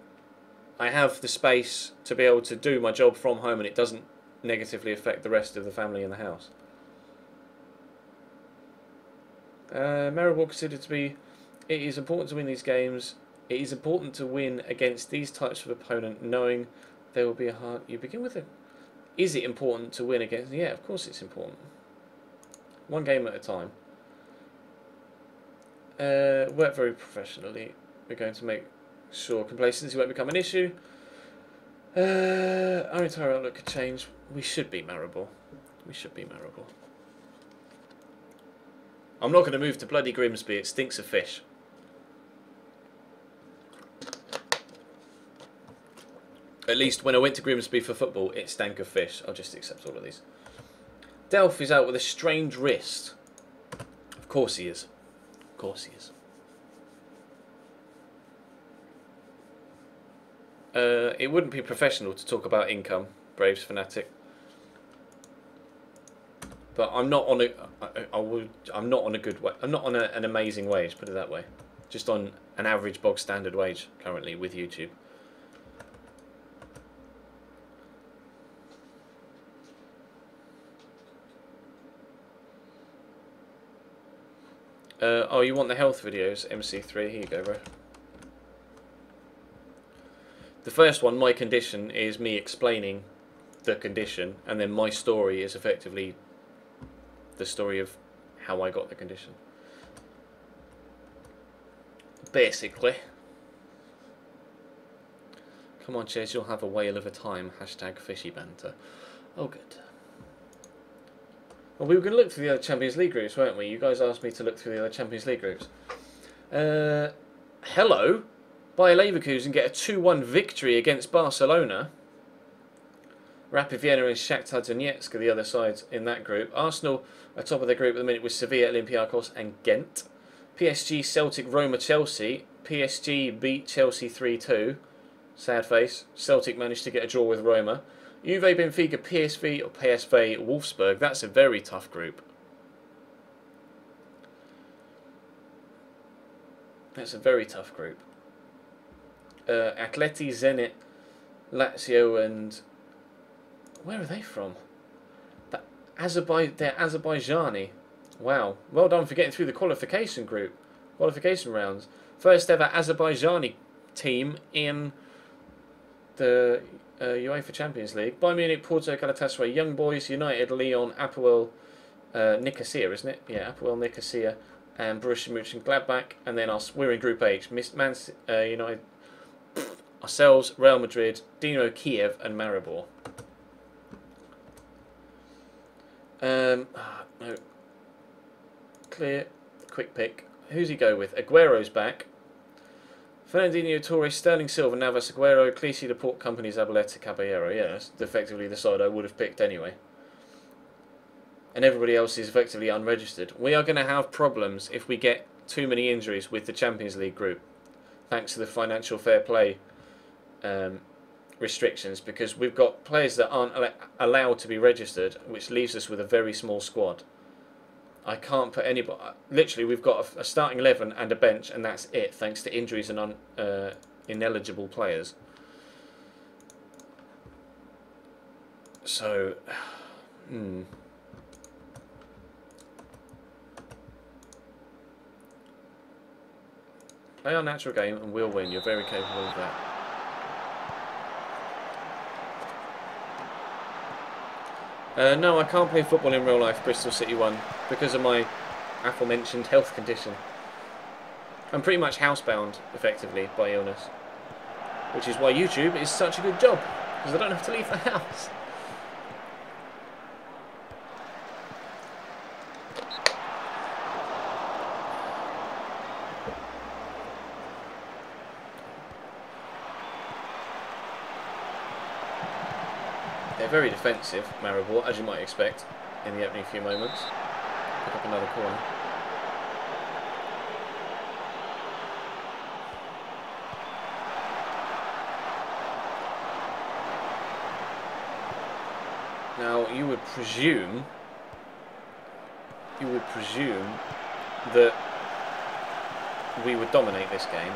Speaker 1: I have the space to be able to do my job from home and it doesn't negatively affect the rest of the family in the house. Maribor considered to be, it is important to win these games. It is important to win against these types of opponent, knowing there will be a hard... You begin with a... Is it important to win against... Yeah, of course it's important. One game at a time. Work very professionally. We're going to make sure complacency won't become an issue. Our entire outlook could change. We should be Maribor. We should be Maribor. I'm not going to move to bloody Grimsby. It stinks of fish. At least when I went to Grimsby for football, it stank of fish. I'll just accept all of these. Delph is out with a strained wrist. Of course he is. Of course he is. It wouldn't be professional to talk about income, Braves fanatic. But I'm not on I'm not on a good way. I'm not on an amazing wage. Put it that way. Just on an average bog standard wage currently with YouTube. Oh, you want the health videos, MC3? Here you go, bro. The first one, my condition, is me explaining the condition, and then my story is effectively the story of how I got the condition. Basically. Come on, Ches, you'll have a whale of a time. Hashtag fishy banter. Oh, good. Well, we were going to look through the other Champions League groups, weren't we? You guys asked me to look through the other Champions League groups. Hello. Bayer Leverkusen get a 2-1 victory against Barcelona. Rapid Vienna and Shakhtar Donetsk are the other sides in that group. Arsenal are top of the group at the minute with Sevilla, Olympiacos and Ghent. PSG, Celtic, Roma, Chelsea. PSG beat Chelsea 3-2. Sad face. Celtic managed to get a draw with Roma. Juve, Benfica, PSV or PSV, Wolfsburg. That's a very tough group. That's a very tough group. Atleti, Zenit, Lazio and... Where are they from? They're Azerbaijani. Wow. Well done for getting through the qualification rounds. First ever Azerbaijani team in the UEFA Champions League. Bayern Munich, Porto, Galatasaray, Young Boys, United, Lyon, Apoel Nicosia, isn't it? Yeah, Apoel Nicosia and Borussia Mönchengladbach. And then we're in Group H. United, ourselves, Real Madrid, Dinamo Kiev and Maribor. No. Clear. Quick pick. Who's he go with? Aguero's back. Fernandinho, Torres, Sterling Silva, Navas, Aguero, Clichy, Laporte, Company, Zabaleta, Caballero. Yeah, that's effectively the side I would have picked anyway. And everybody else is effectively unregistered. We are going to have problems if we get too many injuries with the Champions League group, thanks to the financial fair play restrictions, because we've got players that aren't allowed to be registered, which leaves us with a very small squad. I can't put anybody... Literally, we've got a starting 11 and a bench, and that's it, thanks to injuries and ineligible players. So... Play our natural game and we'll win. You're very capable of that. No, I can't play football in real life, Bristol City 1, because of my aforementioned health condition. I'm pretty much housebound, effectively, by illness. Which is why YouTube is such a good job, because I don't have to leave the house. They're very defensive, Maribor, as you might expect, in the opening few moments. Pick up another corner. Now, you would presume that we would dominate this game.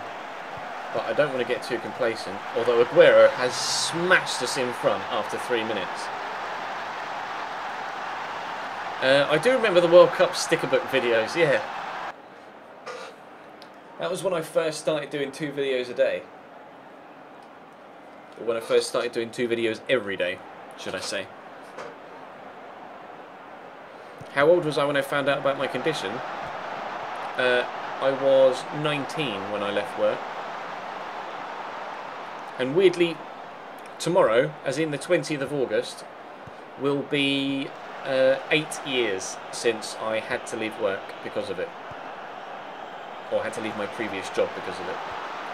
Speaker 1: But I don't want to get too complacent, although Aguero has smashed us in front after 3 minutes. I do remember the World Cup sticker book videos, yeah. That was when I first started doing 2 videos a day. Or when I first started doing 2 videos every day, should I say. How old was I when I found out about my condition? I was 19 when I left work. And weirdly, tomorrow, as in the 20th of August, will be 8 years since I had to leave work because of it. Or had to leave my previous job because of it.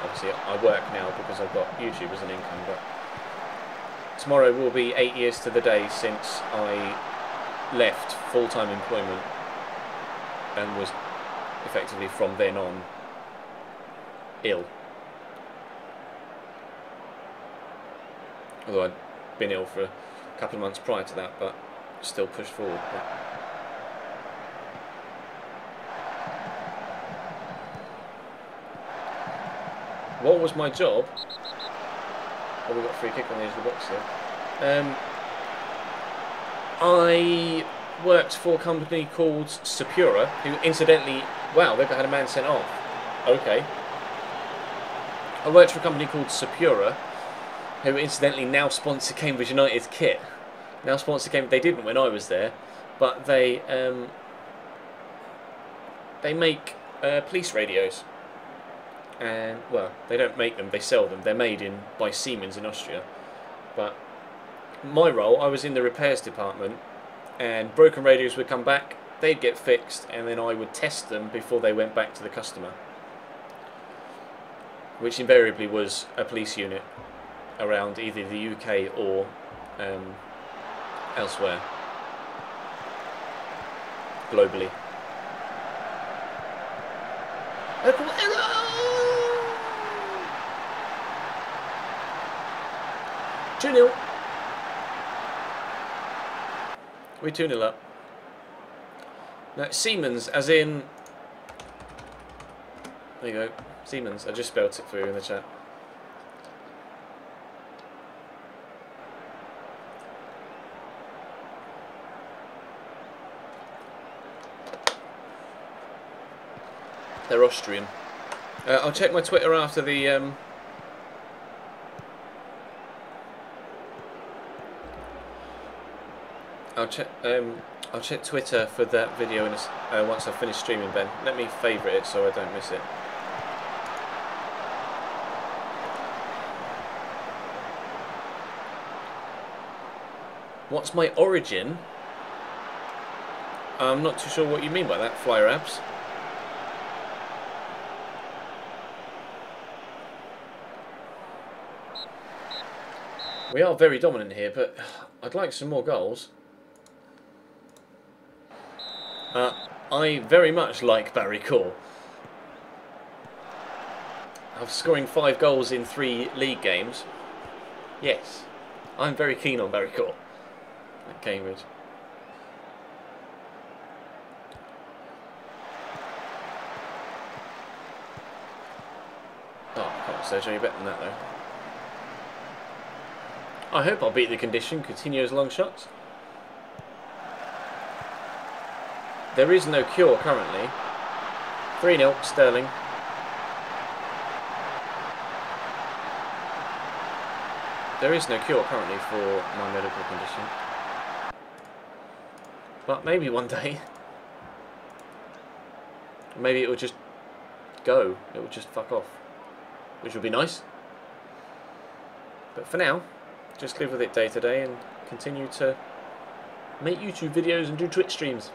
Speaker 1: Obviously, I work now because I've got YouTube as an income, but tomorrow will be 8 years to the day since I left full-time employment and was effectively from then on ill. Although I'd been ill for a couple of months prior to that, but still pushed forward. What was my job? Oh, we got a free kick on the edge of the box here. I worked for a company called Sapura, who incidentally... Wow, they've had a man sent off. Okay. I worked for a company called Sapura, who incidentally now sponsor Cambridge United's kit. Now sponsor Cambridge. They didn't when I was there, but they make police radios. And well, they don't make them; they sell them. They're made by Siemens in Austria. But my role, I was in the repairs department, and broken radios would come back. They'd get fixed, and then I would test them before they went back to the customer, which invariably was a police unit around either the UK or elsewhere, globally. 2-0. We 2-0 up. No, Siemens, as in... There you go. Siemens. I just spelt it for you in the chat. They're Austrian. I'll check my Twitter after the... I'll check Twitter for that video once I've finished streaming, Ben. Let me favourite it so I don't miss it. What's my origin? I'm not too sure what you mean by that, Flyer Abs. We are very dominant here, but I'd like some more goals. I very much like Barry Core. I'm scoring 5 goals in 3 league games. Yes, I'm very keen on Barry Core at Cambridge. Oh, I can't say any better than that though. I hope I'll beat the condition. Coutinho's long shots. There is no cure currently. 3-0 Sterling. There is no cure currently for my medical condition. But maybe one day. Maybe it will just go. It will just fuck off. Which would be nice. But for now, just live with it day to day and continue to make YouTube videos and do Twitch streams.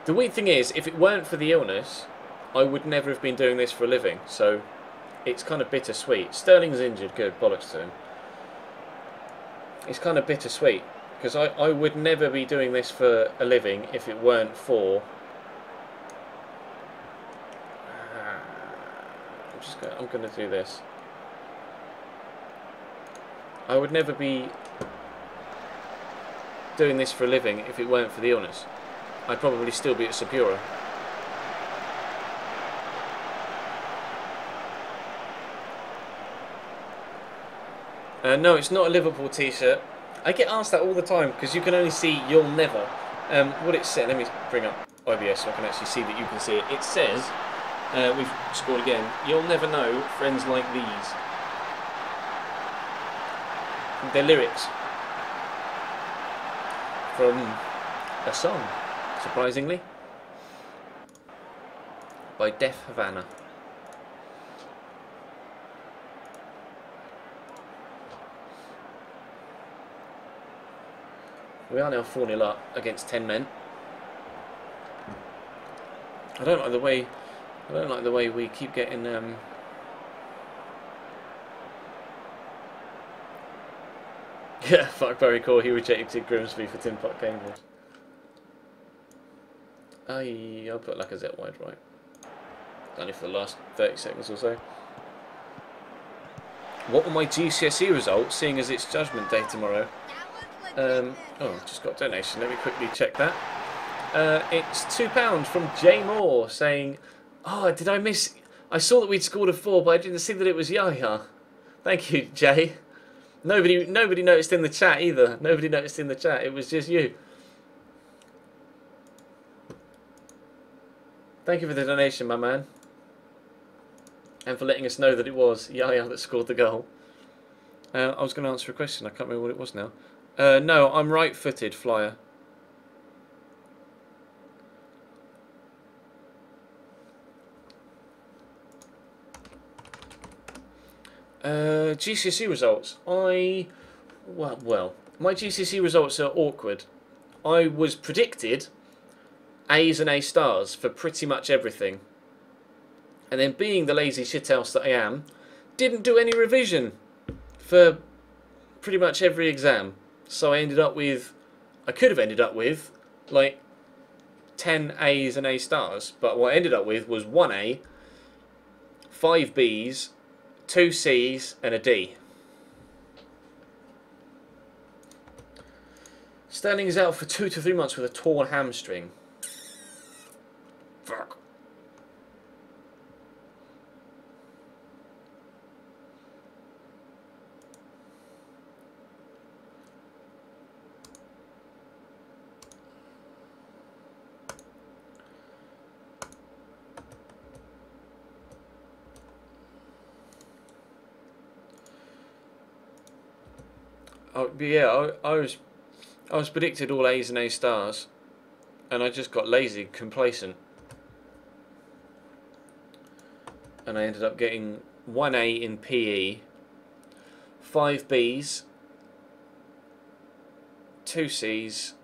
Speaker 1: The weird thing is, if it weren't for the illness, I would never have been doing this for a living. So it's kind of bittersweet. Sterling's injured, good, bollocks to him. It's kind of bittersweet because I would never be doing this for a living if it weren't for... I'm going to do this. I would never be doing this for a living if it weren't for the illness. I'd probably still be at Sapura. No, it's not a Liverpool t-shirt. I get asked that all the time because you can only see "You'll Never." What it said, let me bring up IBS so I can actually see that you can see it. It says, we've scored again, "You'll never know friends like these." They're lyrics from a song, surprisingly, by Def Havana. We are now 4-0 up against 10 men. I don't like the way we keep getting yeah, fuck Barry Core, he rejected Grimsby for Tin Pot Cambridge. I'll put Lacazette wide right. Only for the last 30 seconds or so. What were my GCSE results, seeing as it's Judgment Day tomorrow? Oh, just got a donation. Let me quickly check that. It's £2 from Jay Moore saying, "Oh, did I miss? I saw that we'd scored a 4, but I didn't see that it was Yahya." Thank you, Jay. Nobody noticed in the chat either. Nobody noticed in the chat. It was just you. Thank you for the donation, my man, and for letting us know that it was Yahya that scored the goal. I was going to answer a question. I can't remember what it was now. No, I'm right-footed, Flyer. GCSE results. Well, my GCSE results are awkward. I was predicted A's and A stars for pretty much everything. And then being the lazy shithouse that I am, didn't do any revision for pretty much every exam. So I could have ended up with like 10 A's and A stars, but what I ended up with was 1 A, 5 B's, 2 C's and a D. Sterling is out for 2 to 3 months with a torn hamstring. Fuck. Oh, yeah, I was predicted all A's and A stars, and I just got lazy, complacent, and I ended up getting 1 A in PE, 5 B's, 2 C's,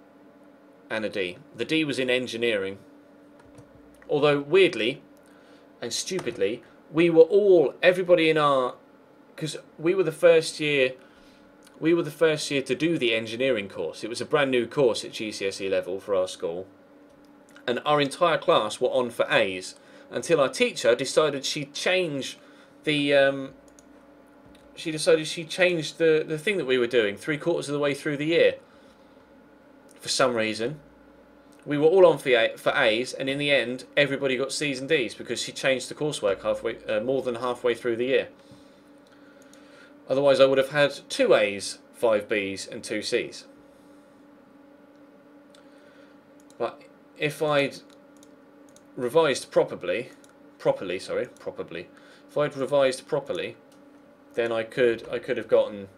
Speaker 1: and a D. The D was in engineering. Although weirdly and stupidly, we were all, everybody in our, because we were the first year. We were the first year to do the engineering course. It was a brand new course at GCSE level for our school. And our entire class were on for A's until our teacher decided she'd change the the thing that we were doing 3/4 of the way through the year. For some reason, we were all on for A's, and in the end, everybody got C's and D's because she changed the coursework more than halfway through the year. Otherwise, I would have had 2 A's, 5 B's, and 2 C's. But if I'd revised properly, if I'd revised properly, then I could have gotten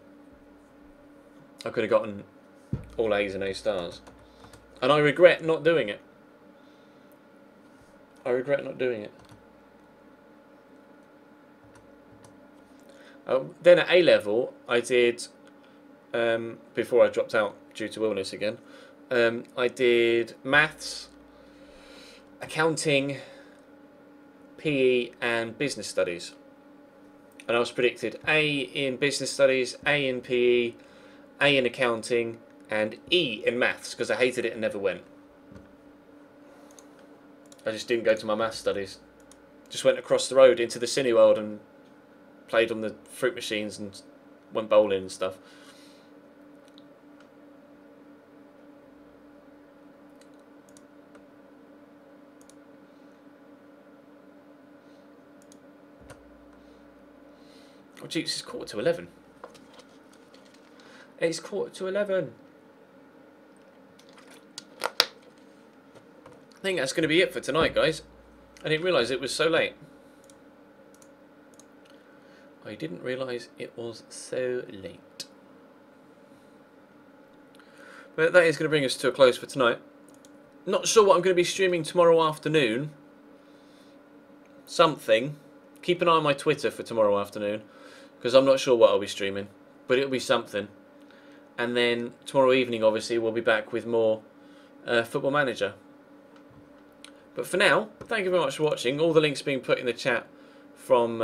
Speaker 1: all A's and A stars, and I regret not doing it. Then at A level, I did, before I dropped out due to illness again, I did maths, accounting, PE, and business studies. And I was predicted A in business studies, A in PE, A in accounting, and E in maths, because I hated it and never went. I just didn't go to my maths studies. Just went across the road into the Cineworld and played on the fruit machines and went bowling and stuff. Oh, jeez, it's 11:15. It's 11:15. I think that's going to be it for tonight, guys. I didn't realise it was so late. I didn't realise it was so late. But that is going to bring us to a close for tonight. Not sure what I'm going to be streaming tomorrow afternoon. Something. Keep an eye on my Twitter for tomorrow afternoon, because I'm not sure what I'll be streaming, but it'll be something. And then tomorrow evening, obviously, we'll be back with more Football Manager. But for now, thank you very much for watching. All the links being put in the chat from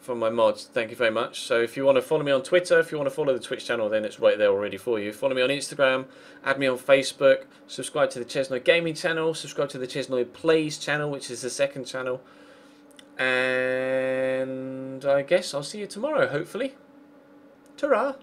Speaker 1: my mods. Thank you very much. So if you want to follow me on Twitter, if you want to follow the Twitch channel, then it's right there already for you. Follow me on Instagram, add me on Facebook, subscribe to the Chesnoy Gaming channel, subscribe to the Chesnoy Plays channel, which is the second channel. And I guess I'll see you tomorrow, hopefully. Ta-ra!